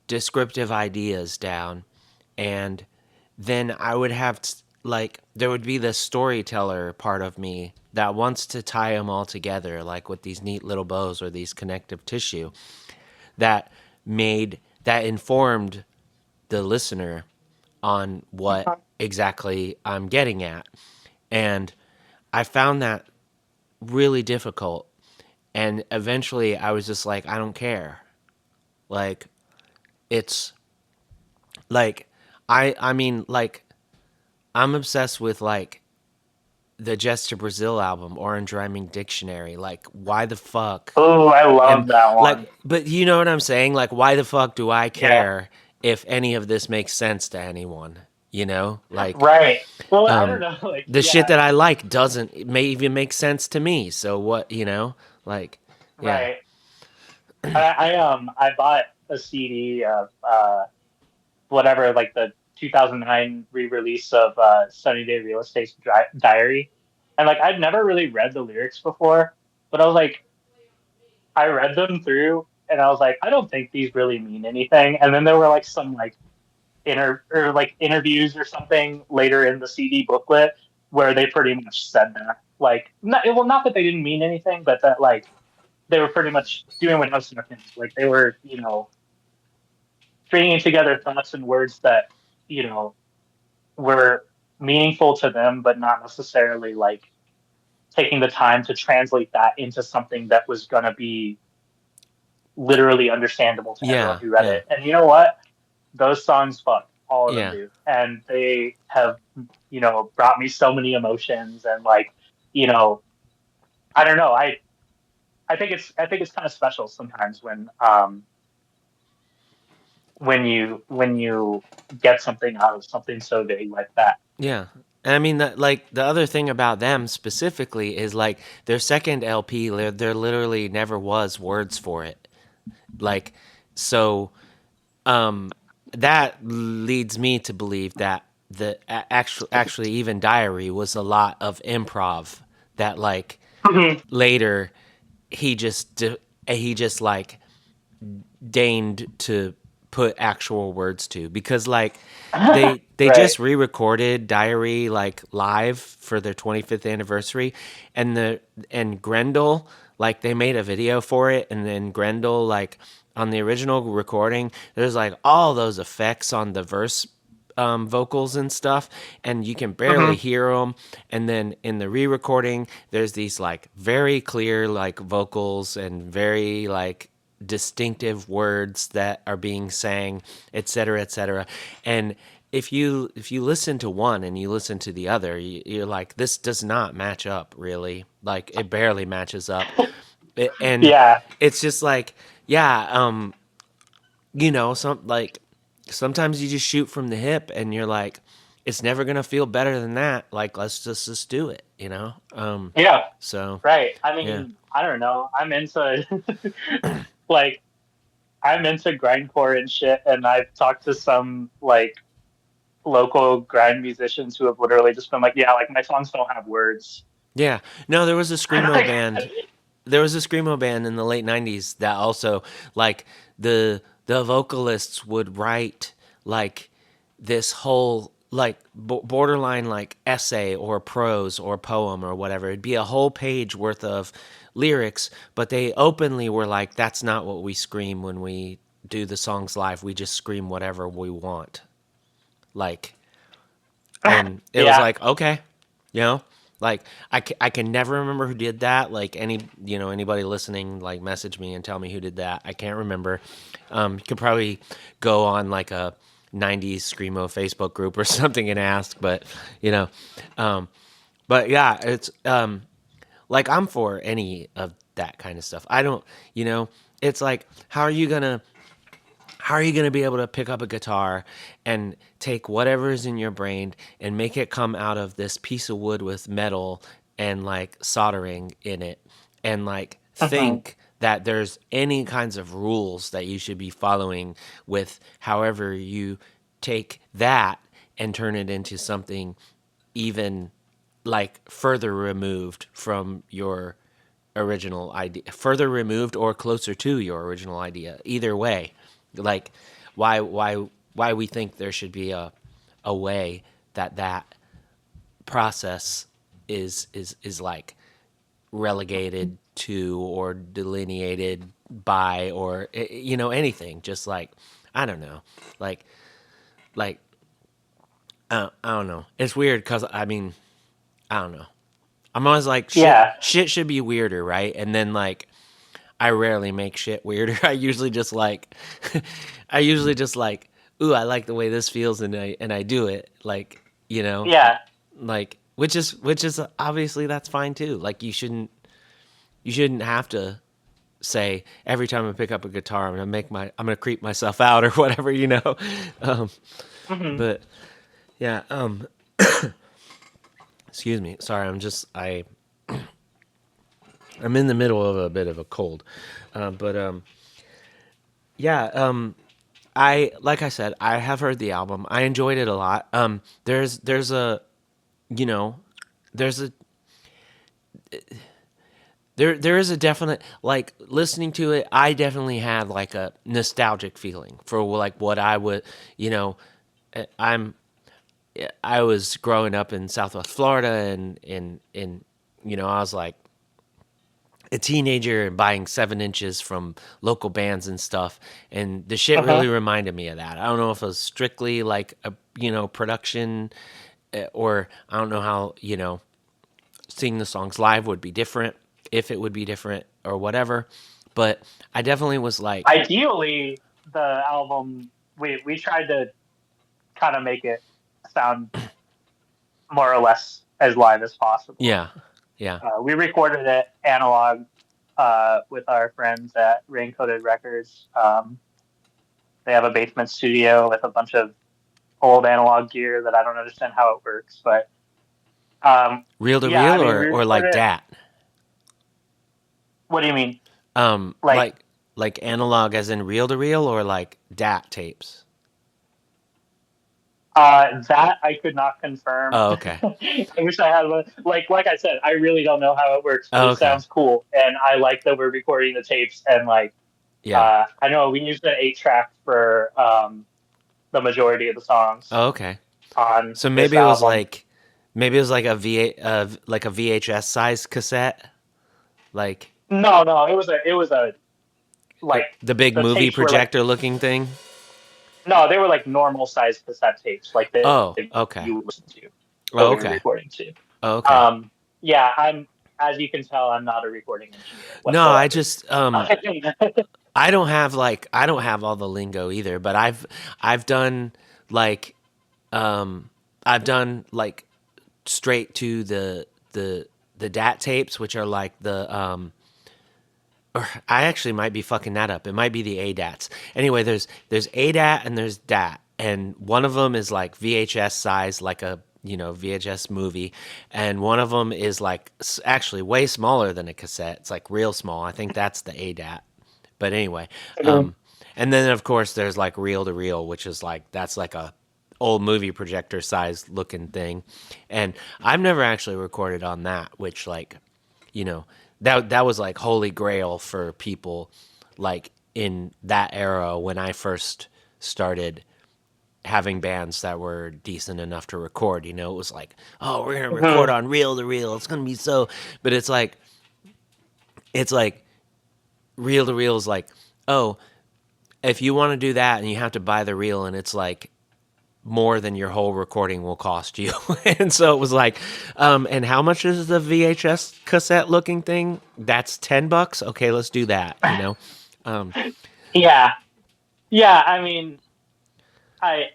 descriptive ideas down, and then I would have like there would be the storyteller part of me that wants to tie them all together like with these neat little bows or these connective tissue that that informed the listener on what exactly I'm getting at. And I found that really difficult. And eventually I was just like, I don't care. Like, it's like, I mean, like, I'm obsessed with like the Jets to Brazil album, Orange Rhyming Dictionary. Like, why the fuck? oh, I And love that like, one. but you know what I'm saying? Like, why the fuck do I Yeah. care if any of this makes sense to anyone? You know, like, Right. Well, I don't know. Like, the shit yeah. that I like doesn't, it may even make sense to me. So what, you know, like, yeah, Right. I bought a CD of whatever like the 2009 re-release of Sunny Day Real Estate's Diary, and like I'd never really read the lyrics before, but I was like, I read them through, and I was like, I don't think these really mean anything. And then there were like some like interviews or something later in the CD booklet where they pretty much said that, like, not that they didn't mean anything, but that like they were pretty much doing what Hudson things, like they were, stringing together thoughts and words that you know were meaningful to them, but not necessarily like taking the time to translate that into something that was going to be literally understandable to everyone Yeah, who read yeah, it. And you know what? Those songs fuck. All of them yeah. do. And they have, brought me so many emotions and like, you know, I don't know. I think it's kind of special sometimes when you get something out of something so big like that. Yeah. And I mean, like the other thing about them specifically is like their second LP, there literally never was words for it. Like, so that leads me to believe that actually even Diary was a lot of improv that like Mhm. later he just like deigned to put actual words to, because like they Right. just re-recorded Diary like live for their 25th anniversary, and Grendel, like they made a video for it, and then Grendel, like on the original recording there's like all those effects on the verse vocals and stuff, and you can barely Hmm. hear them. And then in the re-recording, there's these like very clear like vocals and very like distinctive words that are being sang, etc., etc. And if you listen to one and you listen to the other, you're like, this does not match up really. Like it barely matches up. And Yeah. it's just like, yeah, some like sometimes you just shoot from the hip and you're like, it's never gonna feel better than that. Like let's just do it. Yeah. So Right. I yeah, mean, I don't know. I'm into like I'm into grindcore and shit, and I've talked to some like local grind musicians who have literally just been like, yeah, like my songs don't have words. yeah. No, there was a screamo Like, band. There was a screamo band in the late '90s that also like the vocalists would write like this whole like borderline like essay or prose or poem or whatever. It'd be a whole page worth of lyrics, but they openly were like, that's not what we scream when we do the songs live. We just scream whatever we want. Like, and it was yeah. like, okay, you know, like I can never remember who did that. Like anybody listening, like message me and tell me who did that. I can't remember. You could probably go on like a 90s screamo Facebook group or something and ask, but you know, um, but yeah, it's like I'm for any of that kind of stuff. I don't, it's like, how are you going to be able to pick up a guitar and take whatever's in your brain and make it come out of this piece of wood with metal and like soldering in it, and like Mhm. think that there's any kinds of rules that you should be following with however you take that and turn it into something even like further removed from your original idea, further removed or closer to your original idea. Either way, like why we think there should be a way that process is like relegated to or delineated by, or anything, just like I don't know, like like I don't know, it's weird because I mean I don't know, I'm always like Yeah. shit should be weirder, right? And then like I rarely make shit weirder. I usually just like I usually just like, ooh, I like the way this feels, and I do it. Like, Yeah. like which is obviously that's fine too. Like you shouldn't have to say every time I pick up a guitar I'm gonna creep myself out or whatever. Um, Hmm. but yeah, excuse me. Sorry, I'm in the middle of a bit of a cold. But yeah, like I said, I have heard the album. I enjoyed it a lot. There's a, you know, there's a there is a definite, like, listening to it, I definitely had like a nostalgic feeling for like what I would, you know, I'm I was growing up in Southwest Florida, and you know, I was like a teenager and buying 7 inches from local bands and stuff, and the shit Uh-huh. really reminded me of that. I don't know if it was strictly like a, you know, production, or I don't know how, you know, seeing the songs live would be different, if it would be different or whatever, but I definitely was like, Ideally, the album we tried to kind of make it sound more or less as live as possible. yeah, yeah, We recorded it analog with our friends at Raincoated Records. They have a basement studio with a bunch of old analog gear that I don't understand how it works, but reel to yeah, I reel, mean, we or like recorded it. dat, What do you mean? Like like analog as in reel to reel, or like dat tapes. that I could not confirm. Oh, okay. I wish I had one. Like I said, I really don't know how it works, but Oh, it okay. sounds cool, and I like that we're recording the tapes. And like, Yeah. I know we used an 8-track for the majority of the songs Oh, okay. on So this album. maybe it was like a like a VHS size cassette, like No, it was a like the big the movie tapes were like projector looking thing. no, they were like normal sized cassette tapes, like Oh, that okay. you would listen to, that Oh, we were okay. recording to. Oh, okay. Yeah, I'm as you can tell, I'm not a recording engineer No, I whatsoever. just I don't have all the lingo either, but I've done like um I've done like straight to the DAT tapes, which are like the or I actually might be fucking that up. It might be the ADATs. Anyway, there's ADAT and there's DAT, and one of them is like VHS size, like a, you know, VHS movie, and one of them is like actually way smaller than a cassette. It's like real small. I think that's the ADAT. But anyway, Mhm. and then of course there's like reel to reel, which is like that's like a old movie projector size looking thing, and I've never actually recorded on that, which, like, you know, that was like holy grail for people like in that era when I first started having bands that were decent enough to record. You know, it was like, oh, we're gonna record Mhm. on reel to reel. It's gonna be so, but it's like reel to reel is like, oh, if you want to do that and you have to buy the reel, and it's like more than your whole recording will cost you. And so it was like, and how much is the VHS cassette looking thing? That's $10. Okay, let's do that, you know? Um, Yeah, yeah. I mean, I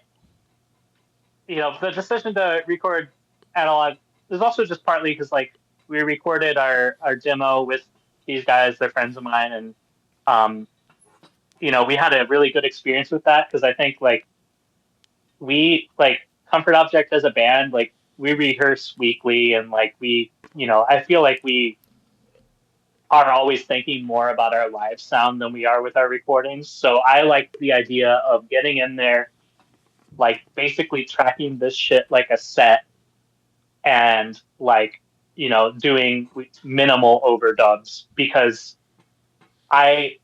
the decision to record analog is also just partly because like we recorded our demo with these guys, they're friends of mine, and um, we had a really good experience with that because I think like we like Comfort Object as a band, like we rehearse weekly, and like I feel like we are always thinking more about our live sound than we are with our recordings. So I like the idea of getting in there, like basically tracking this shit like a set, and like doing minimal overdubs because I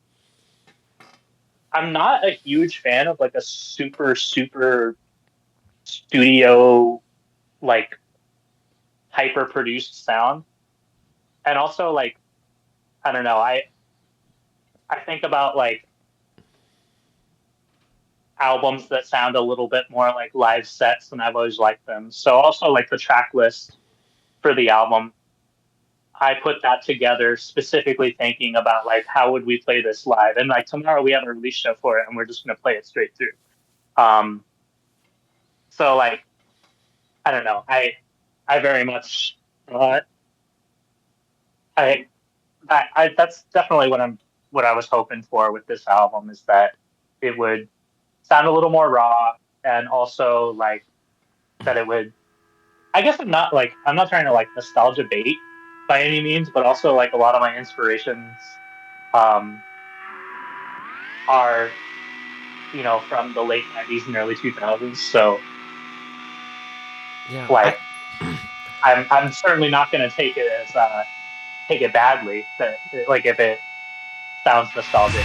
I'm not a huge fan of like a super studio like hyper produced sound. And also like I don't know, I think about like albums that sound a little bit more like live sets, and I've always liked them. So also like the track list for the album, I put that together specifically thinking about like how would we play this live, and like tomorrow we have a release show for it, and we're just gonna play it straight through. Um, so like I don't know, I very much uh, I, that's definitely what I was hoping for with this album, is that it would sound a little more raw, and also like that it would. I guess I'm not trying to like nostalgia bait by any means, but also like a lot of my inspirations um, are from the late 90s and early 2000s. So Yeah, like I'm certainly not going to take it badly that like if it sounds nostalgic.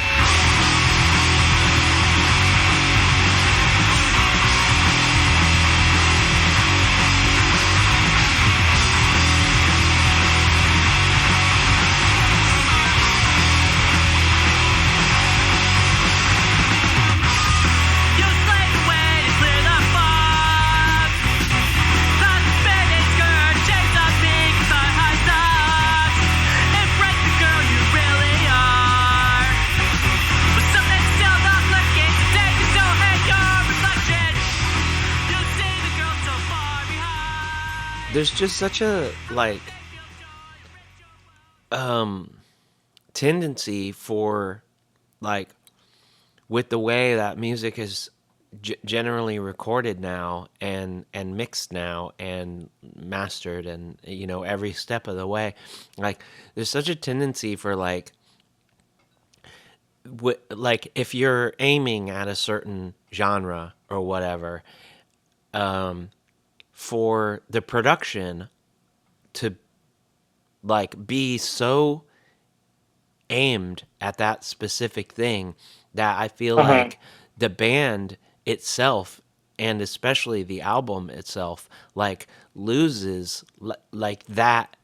You slave away to clear the fog. Cloud spinning skirt, chase a big high top. Embrace the girl you really are. But something's still not looking to take you so hate your reflection. You see the girl so far behind. there's just such a like tendency for like with the way that music is generally recorded now and mixed now and mastered and every step of the way, like there's such a tendency for like like if you're aiming at a certain genre or whatever, for the production to like be so aimed at that specific thing that I feel Mhm. like the band itself and especially the album itself like loses like that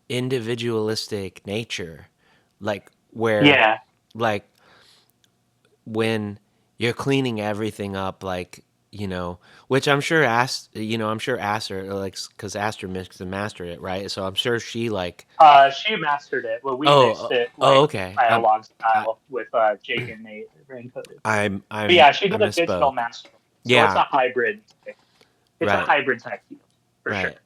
individualistic nature, like where Yeah, like when you're cleaning everything up, like which I'm sure I'm sure Aster, like, because Aster mixed and mastered it, right? So I'm sure she like she mastered it. Well, we oh mixed it oh like okay dialogue I, style with Jake and Nate Raincoated. But I'm yeah, she I did a digital misspoke. master, so it's Yeah, a hybrid. It's a right, hybrid type deal for sure. right.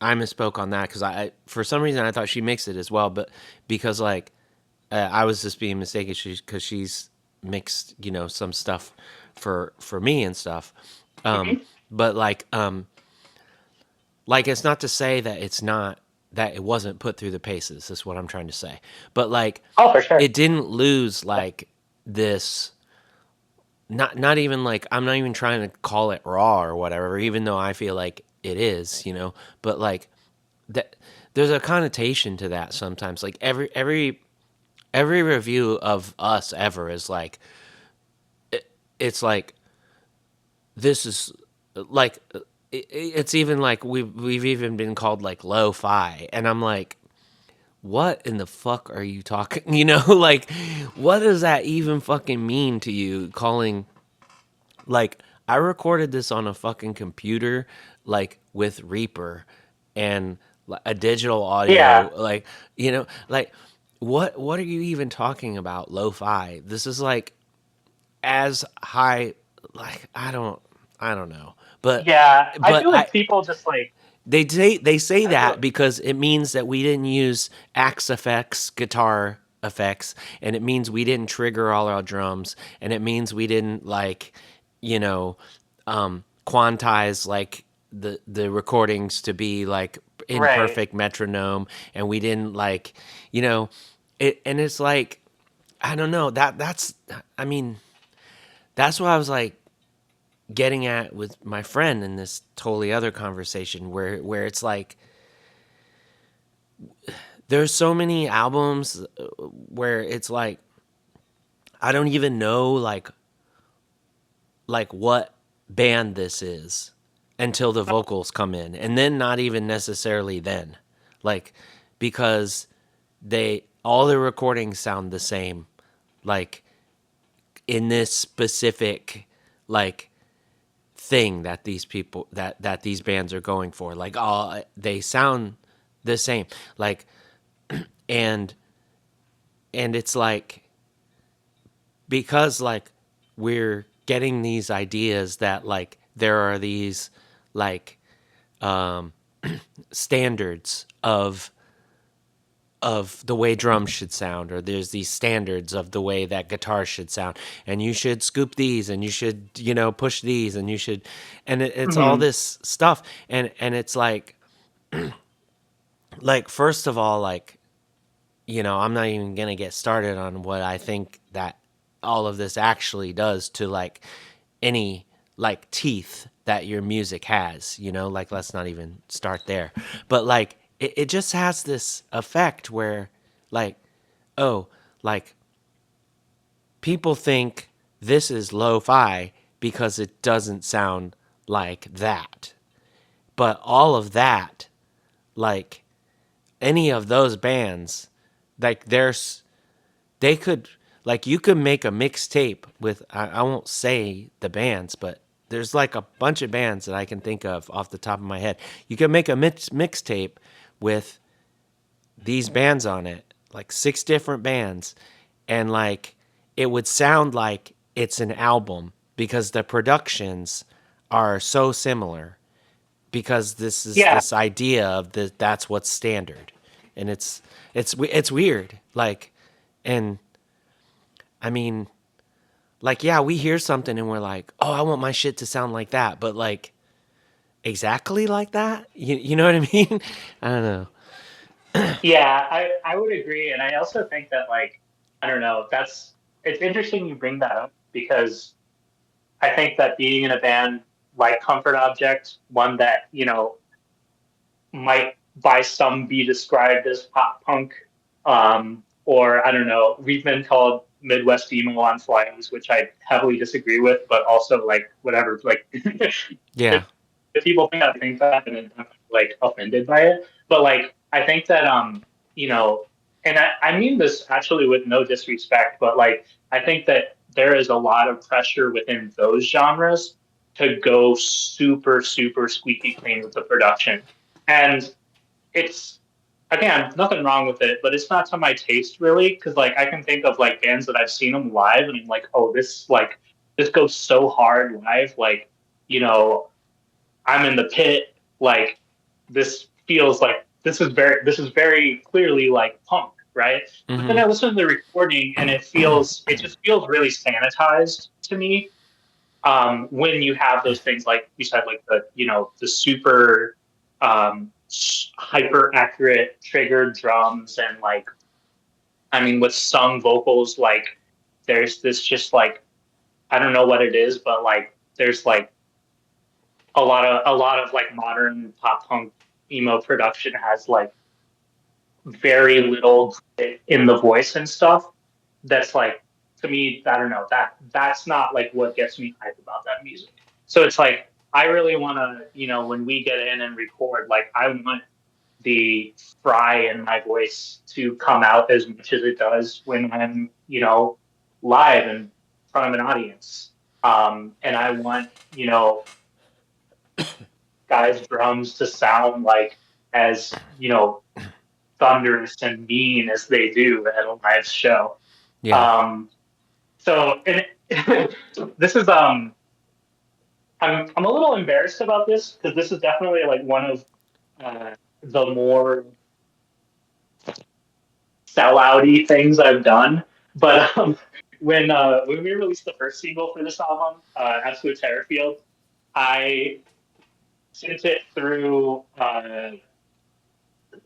I misspoke on that because for some reason I thought she mixed it as well, but because like I was just being mistaken because she's mixed some stuff for me and stuff, Mhm. but like it's not to say that it's not that it wasn't put through the paces. Is what I'm trying to say, but like Oh, for sure. it didn't lose like this. Not even like I'm not even trying to call it raw or whatever, even though I feel like it is, but like that there's a connotation to that sometimes. Like every review of us ever is like it's like this is like it's even like we've even been called like lo-fi, and I'm like, what in the fuck are you talking? Like what does that even fucking mean to you? Calling like I recorded this on a fucking computer, like with Reaper and a digital audio, Yeah, like like what are you even talking about? Lo-fi. This is like as high, like I don't know, yeah. I but feel I like people just like they say I feel that because it means that we didn't use axe effects, guitar effects, and it means we didn't trigger all our drums, and it means we didn't like, you know, quantize like the recordings to be like in right. perfect metronome, and we didn't like, it, and it's like I don't know that's I mean that's what I was like getting at with my friend in this totally other conversation where it's like there's so many albums where it's like I don't even know like what band this is until the vocals come in, and then not even necessarily then, like because they all the recordings sound the same, like in this specific like thing that these people that these bands are going for, like all they sound the same, like and it's like because like we're getting these ideas that like there are these like standards of the way drums should sound, or there's these standards of the way that guitar should sound, and you should scoop these, and you should push these, and you should, and it's all Hmm. this stuff, and it's like first of all, like I'm not even gonna get started on what I think that all of this actually does to like any like teeth that your music has, you know, like let's not even start there. But like it just has this effect where like, oh, like people think this is lo-fi because it doesn't sound like that. But all of that, like any of those bands, like they could, like you could make a mixtape with, I won't say the bands, but there's like a bunch of bands that I can think of off the top of my head. You could make a mixtape with these bands on it, like 6 different bands, and like it would sound like it's an album because the productions are so similar, because this is Yeah, this idea of that's what's standard, and it's weird, like, and I mean, like, yeah, we hear something and we're like, oh, I want my shit to sound like that, but like exactly like that, you know what I mean? I don't know. yeah, I would agree, and I also think that like I don't know, that's it's interesting you bring that up because I think that being in a band like Comfort Object, one that might by some be described as pop punk, or I don't know, we've been called Midwest emo on flights, which I heavily disagree with, but also like whatever, like Yeah. if people think that and I'm like offended by it. But like I think that you know, and I mean this actually with no disrespect, but like I think that there is a lot of pressure within those genres to go super, super squeaky clean with the production. And it's again nothing wrong with it, but it's not to my taste really, because like I can think of like bands that I've seen them live and I'm like, oh, this goes so hard live, like you know I'm in the pit. Like this feels like this is very clearly like punk, right? But then Mm-hmm. I listen to the recording and it just feels really sanitized to me. When you have those things like you said, like the super hyper accurate triggered drums and like I mean with sung vocals, like there's this just like I don't know what it is, but like there's like a lot of like modern pop punk emo production has like very little grit in the voice and stuff. That's like to me, I don't know, that's not like what gets me hyped about that music. So it's like I really want to, when we get in and record, like I want the fry in my voice to come out as much as it does when I'm, live in front of an audience. And I want, guys' drums to sound like as thunderous and mean as they do at a live show. Yeah. So and this is I'm a little embarrassed about this because this is definitely like one of the more sellouty things I've done. But when we released the first single for this album, Absolute Terrorfield, I sent it through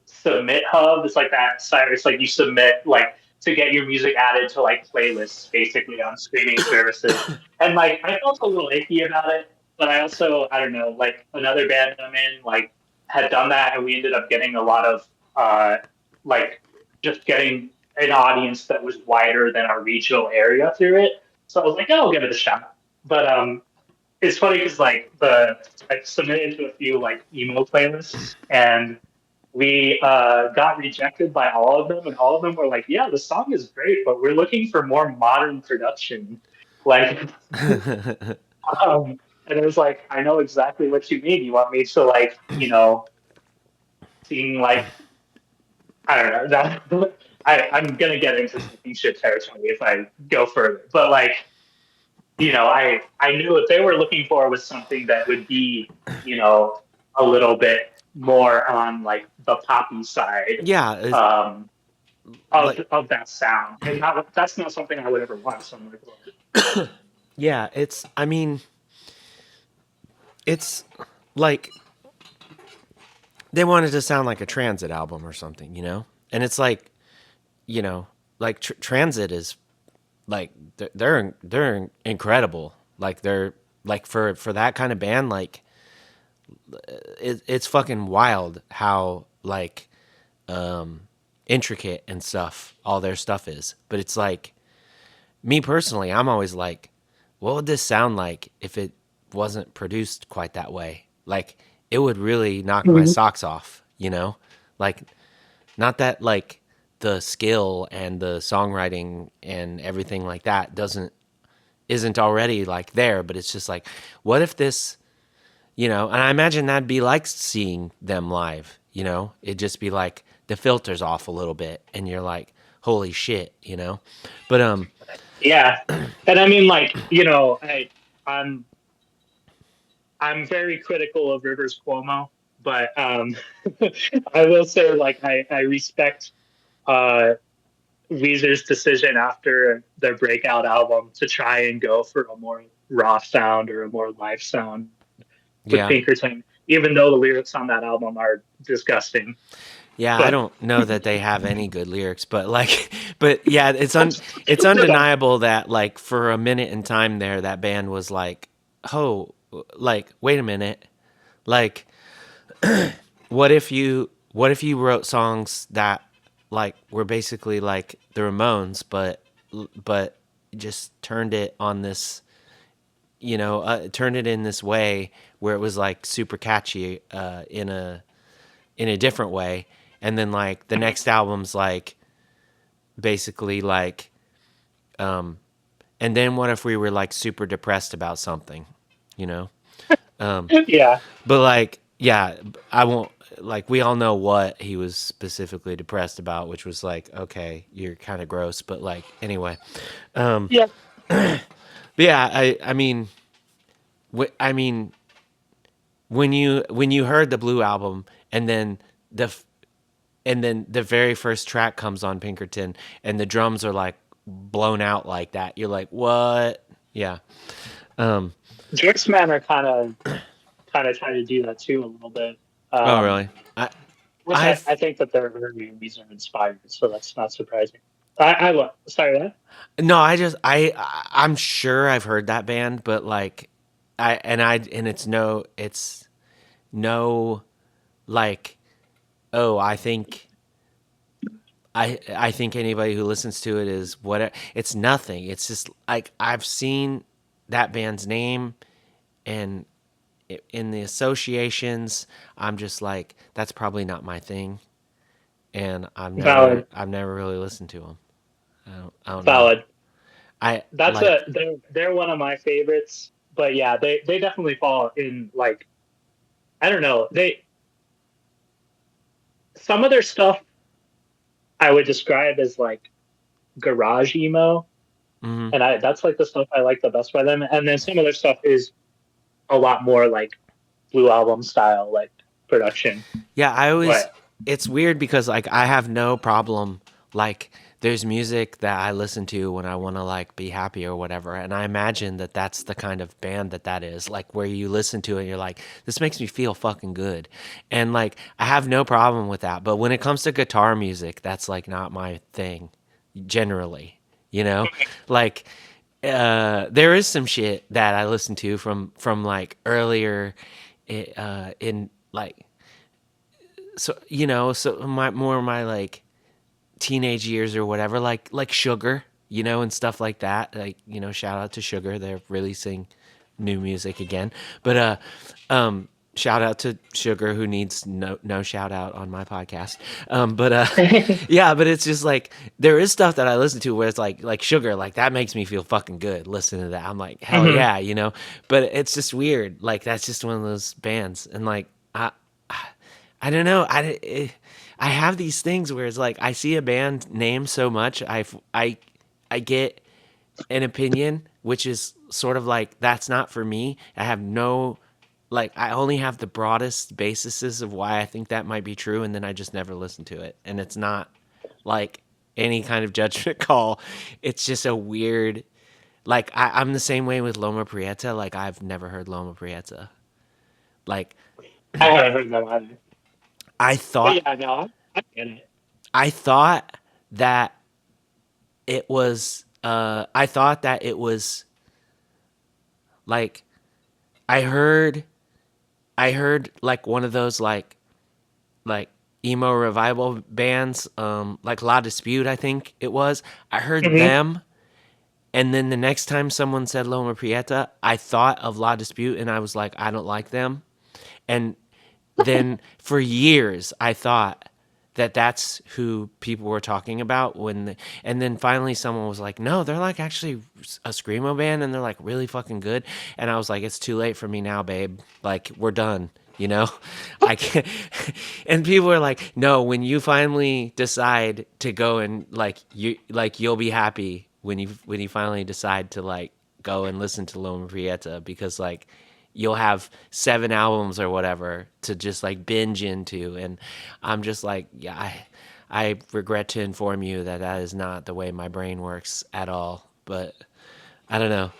Submit Hub. It's like that site. It's like you submit like to get your music added to like playlists basically on streaming services. And like I felt a little icky about it, but I also I don't know, like another band I'm in like had done that and we ended up getting a lot of like just getting an audience that was wider than our regional area through it. So I was like, oh, I'll give it a shot. But it's funny because like I submitted to a few like emo playlists and we got rejected by all of them, and all of them were like, "Yeah, the song is great, but we're looking for more modern production." Like, and it was like, "I know exactly what you mean. You want me to like, sing like I don't know that." I'm gonna get into some shit territory if I go further, but like, I knew what they were looking for was something that would be, a little bit more on like the poppy side Yeah. of that sound, and that's not something I would ever want. So I'm like, well, Yeah. I mean, it's like they wanted to sound like a Transit album or something, you know? And it's like, like Transit is like they're incredible. Like they're like for that kind of band, like it's fucking wild how like intricate and stuff all their stuff is. But it's like me personally, I'm always like, what would this sound like if it wasn't produced quite that way? Like it would really knock my socks off, you know? Like not that like the skill and the songwriting and everything like that isn't already like there, but it's just like, what if this, you know, and I imagine that'd be like seeing them live, you know? It'd just be like the filter's off a little bit and you're like, holy shit, you know? But Yeah, and I mean, like, you know, I'm I'm very critical of Rivers Cuomo, but I will say, like, I respect uh, Weezer's decision after their breakout album to try and go for a more raw sound or a more live sound with yeah. Pinkerton, even though the lyrics on that album are disgusting. Yeah, I But don't know that they have any good lyrics, but like, but yeah, it's undeniable that like for a minute in time there, that band was like, oh, like wait a minute, like what if you wrote songs that like were basically like the Ramones, but just turned it on this, you know, turned it in this way where it was like super catchy in a different way, and then like the next album's like basically like and then what if we were like super depressed about something, you know? yeah, But like yeah, I won't, like we all know what he was specifically depressed about, which was like, okay, you're kind of gross, but like anyway. yeah, But yeah, I mean when you heard the Blue album and then the very first track comes on Pinkerton and the drums are like blown out like that, you're like, what? Yeah. Joyceman are kind of trying to do that too a little bit. Oh really? Which I've I think that they're very Weezer inspired, so that's not surprising. Sorry, what? no, I'm sure I've heard that band, but like it's no like, oh, I think anybody who listens to it is what it's nothing. It's just like I've seen that band's name and in the associations, I'm just like that's probably not my thing, and Valid, I've never really listened to them. I don't know. valid. I That's like they're one of my favorites. But yeah, they definitely fall in like I don't know. They some of their stuff I would describe as like garage emo, mhm. and I that's like the stuff I like the best by them. And then some of their stuff is a lot more like Blue Album style, like production. Yeah, I always But it's weird because like I have no problem like there's music that I listen to when I want to like be happy or whatever, and I imagine that that's the kind of band that is, like where you listen to it and you're like this makes me feel fucking good. And like I have no problem with that, but when it comes to guitar music, that's like not my thing generally, you know? Like there is some shit that I listen to from like earlier in like so you know so my like teenage years or whatever, like Sugar, you know, and stuff like that, like, you know, shout out to Sugar, they're releasing new music again. But shout out to Sugar, who needs no shout out on my podcast. But yeah, but it's just like there is stuff that I listen to where it's like Sugar, like that makes me feel fucking good listening to that. I'm like, hell Mhm. yeah, you know. But it's just weird, like that's just one of those bands. And like I don't know. I have these things where it's like I see a band name so much, I get an opinion, which is sort of like that's not for me. I have no like I only have the broadest bases of why I think that might be true, and then I just never listen to it. And it's not like any kind of judgment call. It's just a weird like I'm the same way with Loma Prieta. Like I've never heard Loma Prieta. Like I haven't heard them either. I But thought yeah, no, I get it. I thought that it was I thought that it was like I heard like one of those like emo revival bands, like La Dispute, I think it was. I heard Hmm. them, and then the next time someone said Loma Prieta, I thought of La Dispute, and I was like, I don't like them. And then for years, I thought that that's who people were talking about and then finally someone was like, no, they're like actually a screamo band, and they're like really fucking good. And I was like, it's too late for me now, babe. Like, we're done. You know, I can't. And people are like, no, when you finally decide to go and you'll be happy when you finally decide to like go and listen to Loma Prieta, because like you'll have 7 albums or whatever to just like binge into. And I'm just like, yeah, I regret to inform you that that is not the way my brain works at all. But I don't know.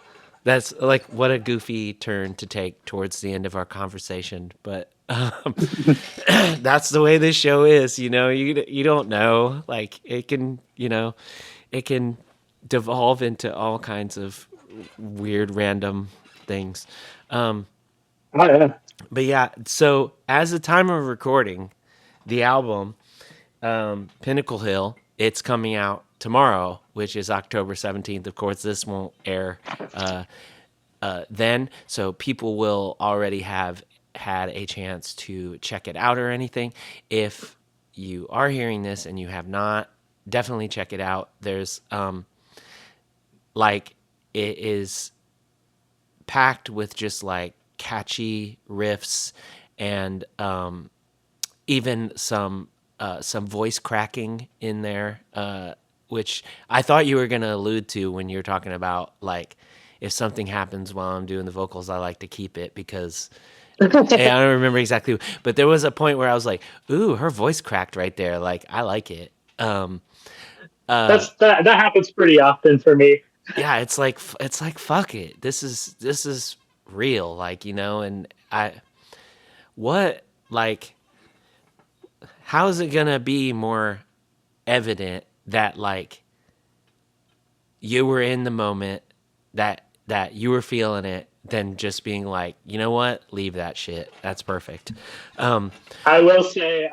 That's like, what a goofy turn to take towards the end of our conversation. But that's the way this show is. You don't know. Like, it can devolve into all kinds of weird random things. Oh, yeah. But yeah, so as the time of recording, the album Pinnacle Hill, it's coming out tomorrow, which is October 17th. Of course, this won't air then, so people will already have had a chance to check it out or anything. If you are hearing this and you have not, definitely check it out. There's like, it is packed with just like catchy riffs and even some voice cracking in there, which I thought you were going to allude to when you're talking about like, if something happens while I'm doing the vocals, I like to keep it because I don't remember exactly, but there was a point where I was like, ooh, her voice cracked right there. Like, I like it. That happens pretty often for me. Yeah, it's like fuck it. This is real, like, and what like how is it gonna be more evident that like you were in the moment, that you were feeling it, than just being like, you know what, leave that shit. That's perfect. I will say,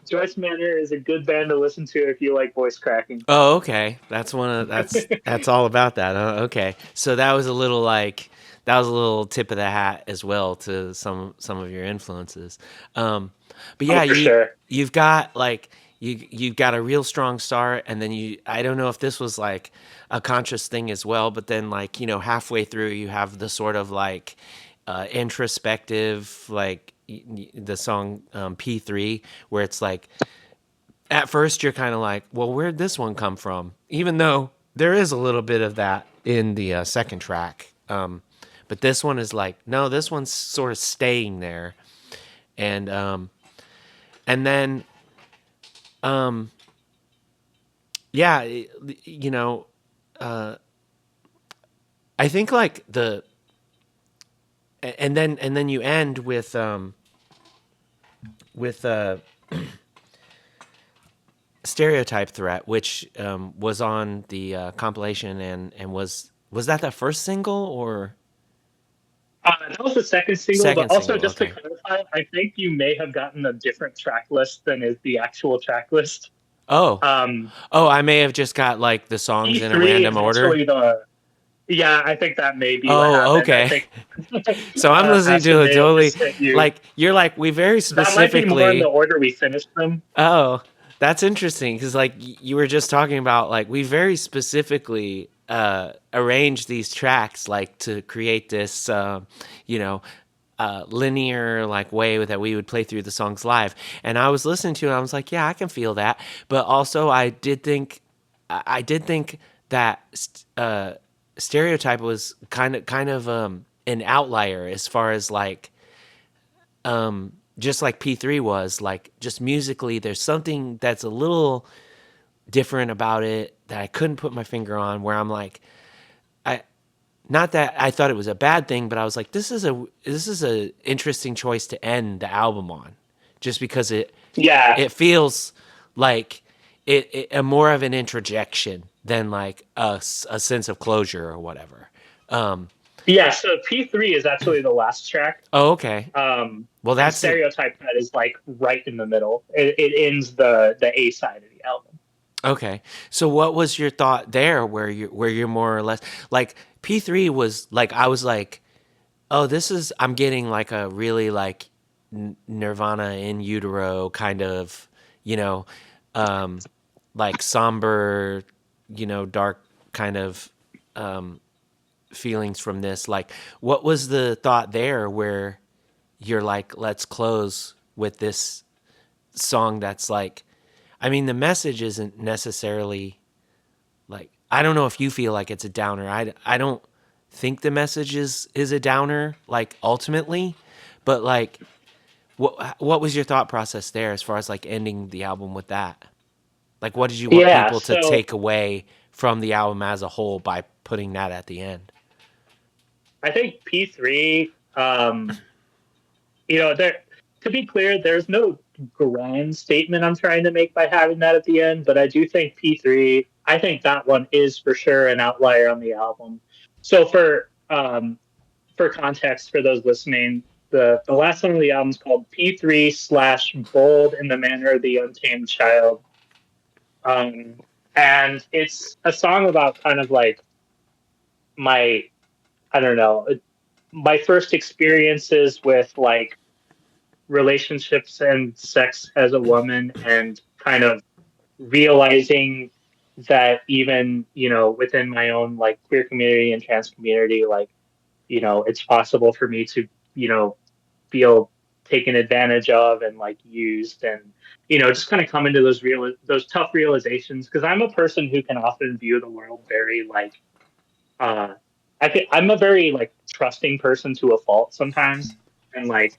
Joyce Manor is a good band to listen to if you like voice cracking. Oh, okay. That's all about that. Okay. So that was a little tip of the hat as well to some of your influences. But yeah, Oh, for sure. you've got like you've got a real strong start, and then I don't know if this was like a conscious thing as well, but then like, halfway through you have the sort of like introspective, like the song P3, where it's like, at first you're kind of like, well, where'd this one come from? Even though there is a little bit of that in the second track. But this one is like, no, this one's sort of staying there. And then, yeah, I think like and then you end with Stereotype Threat, which was on the compilation, and was that the first single or That was the second single, second but also single? just to Okay. clarify, I think you may have gotten a different track list than is the actual track list. Oh, Um, I may have just got like the songs in a E3 random is order. actually yeah, I think that may be what Oh, happened. I okay. think So I'm listening to Aspen a may have totally just sent you. like, you're like, we very That might be more in specifically. the order we finished them. Oh, that's interesting, because like you were just talking about like, we very specifically arranged these tracks like to create this you know linear like way that we would play through the songs live. And I was listening to it, I was like, yeah, I can feel that. But also I did think that Stereotype was kind of an outlier, as far as like just like P3 was, like, just musically there's something that's a little different about it that I couldn't put my finger on, where I'm like, I not that I thought it was a bad thing, but I was like, this is a interesting choice to end the album on, just because Yeah, it feels like it a more of an introjection than like a sense of closure or whatever. Yeah, so P3 is actually the last track. Oh, okay. Well, And that's Stereotype that is like right in the middle. It ends the A side of the album. okay. So what was your thought there where you're more or less like P3 was like I was like, "Oh, this is I'm getting like a really like Nirvana in utero kind of, you know, um like somber, dark kind of feelings from this. Like what was the thought there where you're like, let's close with this song that's like I mean the message isn't necessarily like I don't know if you feel like it's a downer. I don't think the message is a downer like ultimately, but like what was your thought process there as far as like ending the album with that? Like what did you want Yeah, people to so take away from the album as a whole by putting that at the end? I think P3, there, to be clear, there's no grand statement I'm trying to make by having that at the end, but I do think P3, I think that one is for sure an outlier on the album. So for context for those listening, the last song of the album is called P3 slash Bold in the Manner of the Untamed Child. Um, and it's a song about kind of like my, I don't know, my first experiences with like relationships and sex as a woman and kind of realizing that even, within my own like queer community and trans community, like, it's possible for me to, feel taken advantage of and like used and, just kind of come into those tough realizations. Cause I'm a person who can often view the world very like, uh, I'm a very like trusting person to a fault sometimes. And like,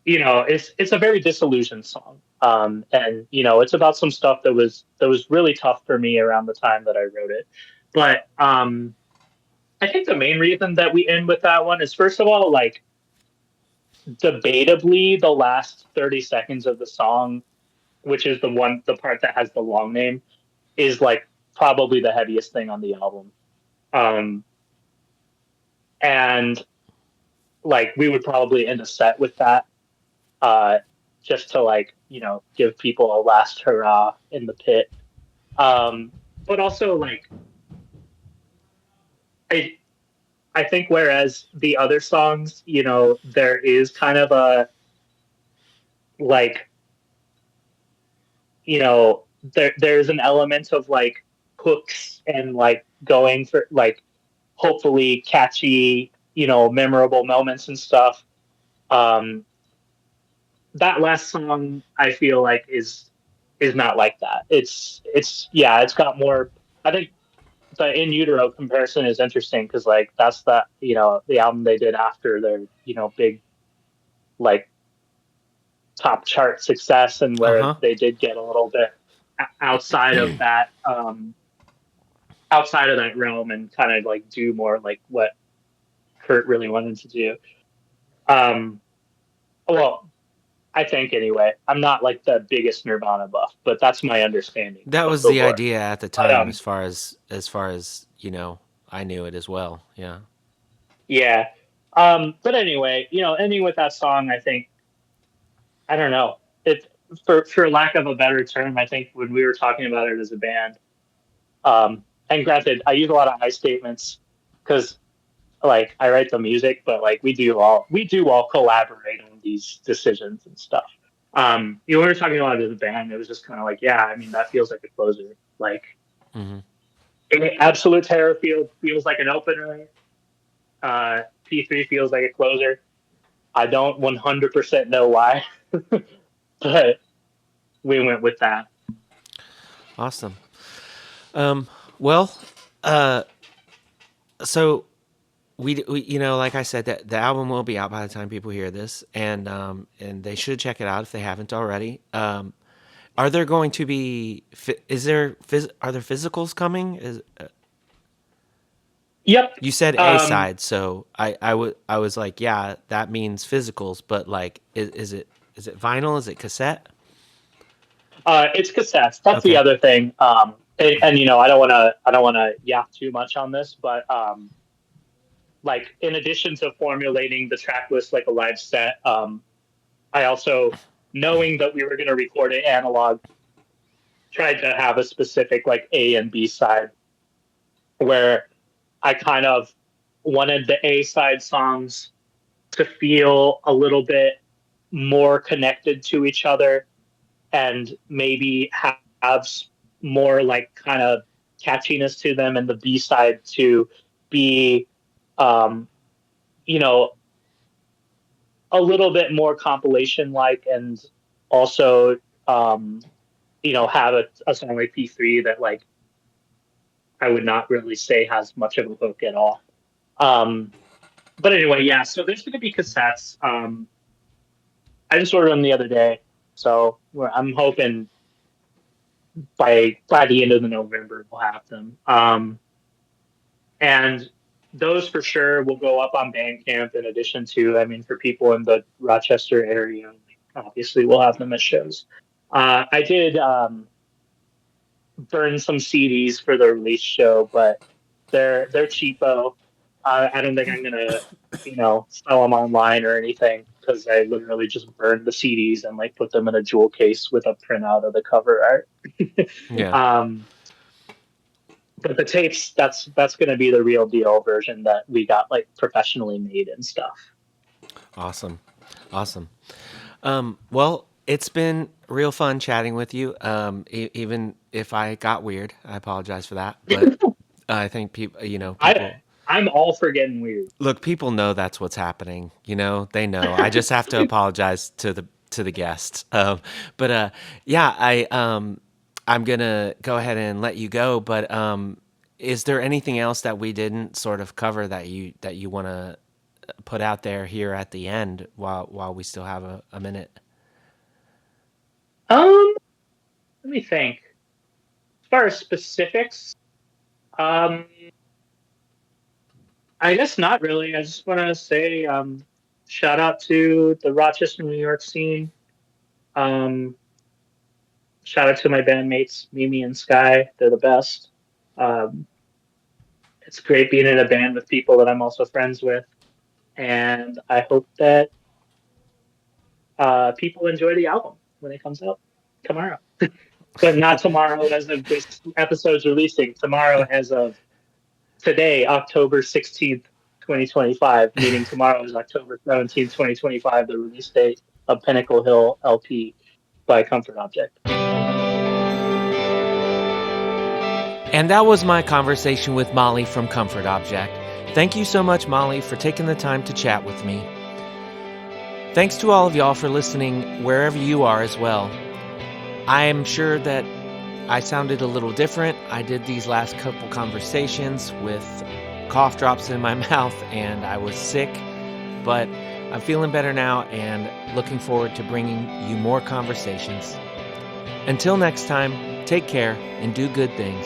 it's a very disillusioned song. And it's about some stuff that was really tough for me around the time that I wrote it. But I think the main reason that we end with that one is first of all, like debatably the last 30 seconds of the song, which is the part that has the long name, is like probably the heaviest thing on the album. Um, and like we would probably end a set with that uh, just to like give people a last hurrah in the pit. But also like I I think whereas the other songs, there is kind of a like there's an element of like hooks and like going for like hopefully catchy memorable moments and stuff. Um, that last song I feel like is not like that. It's got more. I think the In Utero comparison is interesting because like that's the album they did after their big like top chart success and where Uh-huh. they did get a little bit outside of that realm and kind of like do more like what Kurt really wanted to do. Um, well, I think anyway. I'm not like the biggest Nirvana buff, but that's my understanding That of was the the work. idea at the But time as far as, I knew it as well. Yeah. yeah. But anyway, ending with that song, I think I don't know. It for lack of a better term, I think when we were talking about it as a band, and granted, I use a lot of I statements because like I write the music, but like we do all collaborate on these decisions and stuff. When we were talking about it as a band, it was just kind of like, yeah, I mean, that feels like a closer. Like Hmm. Absolute Terror feels like an opener. P3 feels like a closer. I don't 100% know why, but we went with that. Awesome. Well, uh, so like I said, that the album will be out by the time people hear this, and they should check it out if they haven't already. Are there going to be? Are there physicals coming? Yep. You said A Um, side, so I was like, yeah, that means physicals, but like, is it vinyl? Is it cassette? it's cassettes. That's the Okay. other thing. and I don't want to yap too much on this, but like in addition to formulating the track list like a live set, I also, knowing that we were going to record it analog, tried to have a specific like A and B side where I kind of wanted the A side songs to feel a little bit more connected to each other and maybe have more like kind of catchiness to them, and the B side to be, you know, a little bit more compilation like, and also, have a song like P3 that like I would not really say has much of a hook at all. But anyway, yeah, so there's going to be cassettes. I just ordered them the other day, so I'm hoping by the end of the November we'll have them. And those for sure will go up on Bandcamp, in addition to, I mean, for people in the Rochester area, obviously we'll have them at shows. I did burn some CDs for the release show, but they're cheapo. I don't think I'm gonna, sell them online or anything, because I literally just burned the CDs and like put them in a jewel case with a printout of the cover art. Yeah. But the tapes, that's gonna be the real deal version that we got like professionally made and stuff. Awesome. Well, it's been real fun chatting with you. Even if I got weird, I apologize for that. But I think people. I'm all for getting weird. Look, people know that's what's happening. They know. I just have to apologize to the guests. I'm gonna go ahead and let you go. But is there anything else that we didn't sort of cover that you want to put out there here at the end while we still have a minute? Let me think. As far as specifics, I guess not really. I just want to say shout out to the Rochester, New York scene. Shout out to my bandmates, Mimi and Sky. They're the best. It's great being in a band with people that I'm also friends with. And I hope that people enjoy the album when it comes out tomorrow. But not tomorrow as of this episode's releasing. Tomorrow as of today, October 16th, 2025, meaning tomorrow is October 17th, 2025, the release date of Pinnacle Hill LP by Comfort Object. And that was my conversation with Molly from Comfort Object. Thank you so much, Molly, for taking the time to chat with me. Thanks to all of y'all for listening wherever you are as well. I am sure that I sounded a little different. I did these last couple conversations with cough drops in my mouth and I was sick, but I'm feeling better now and looking forward to bringing you more conversations. Until next time, take care and do good things.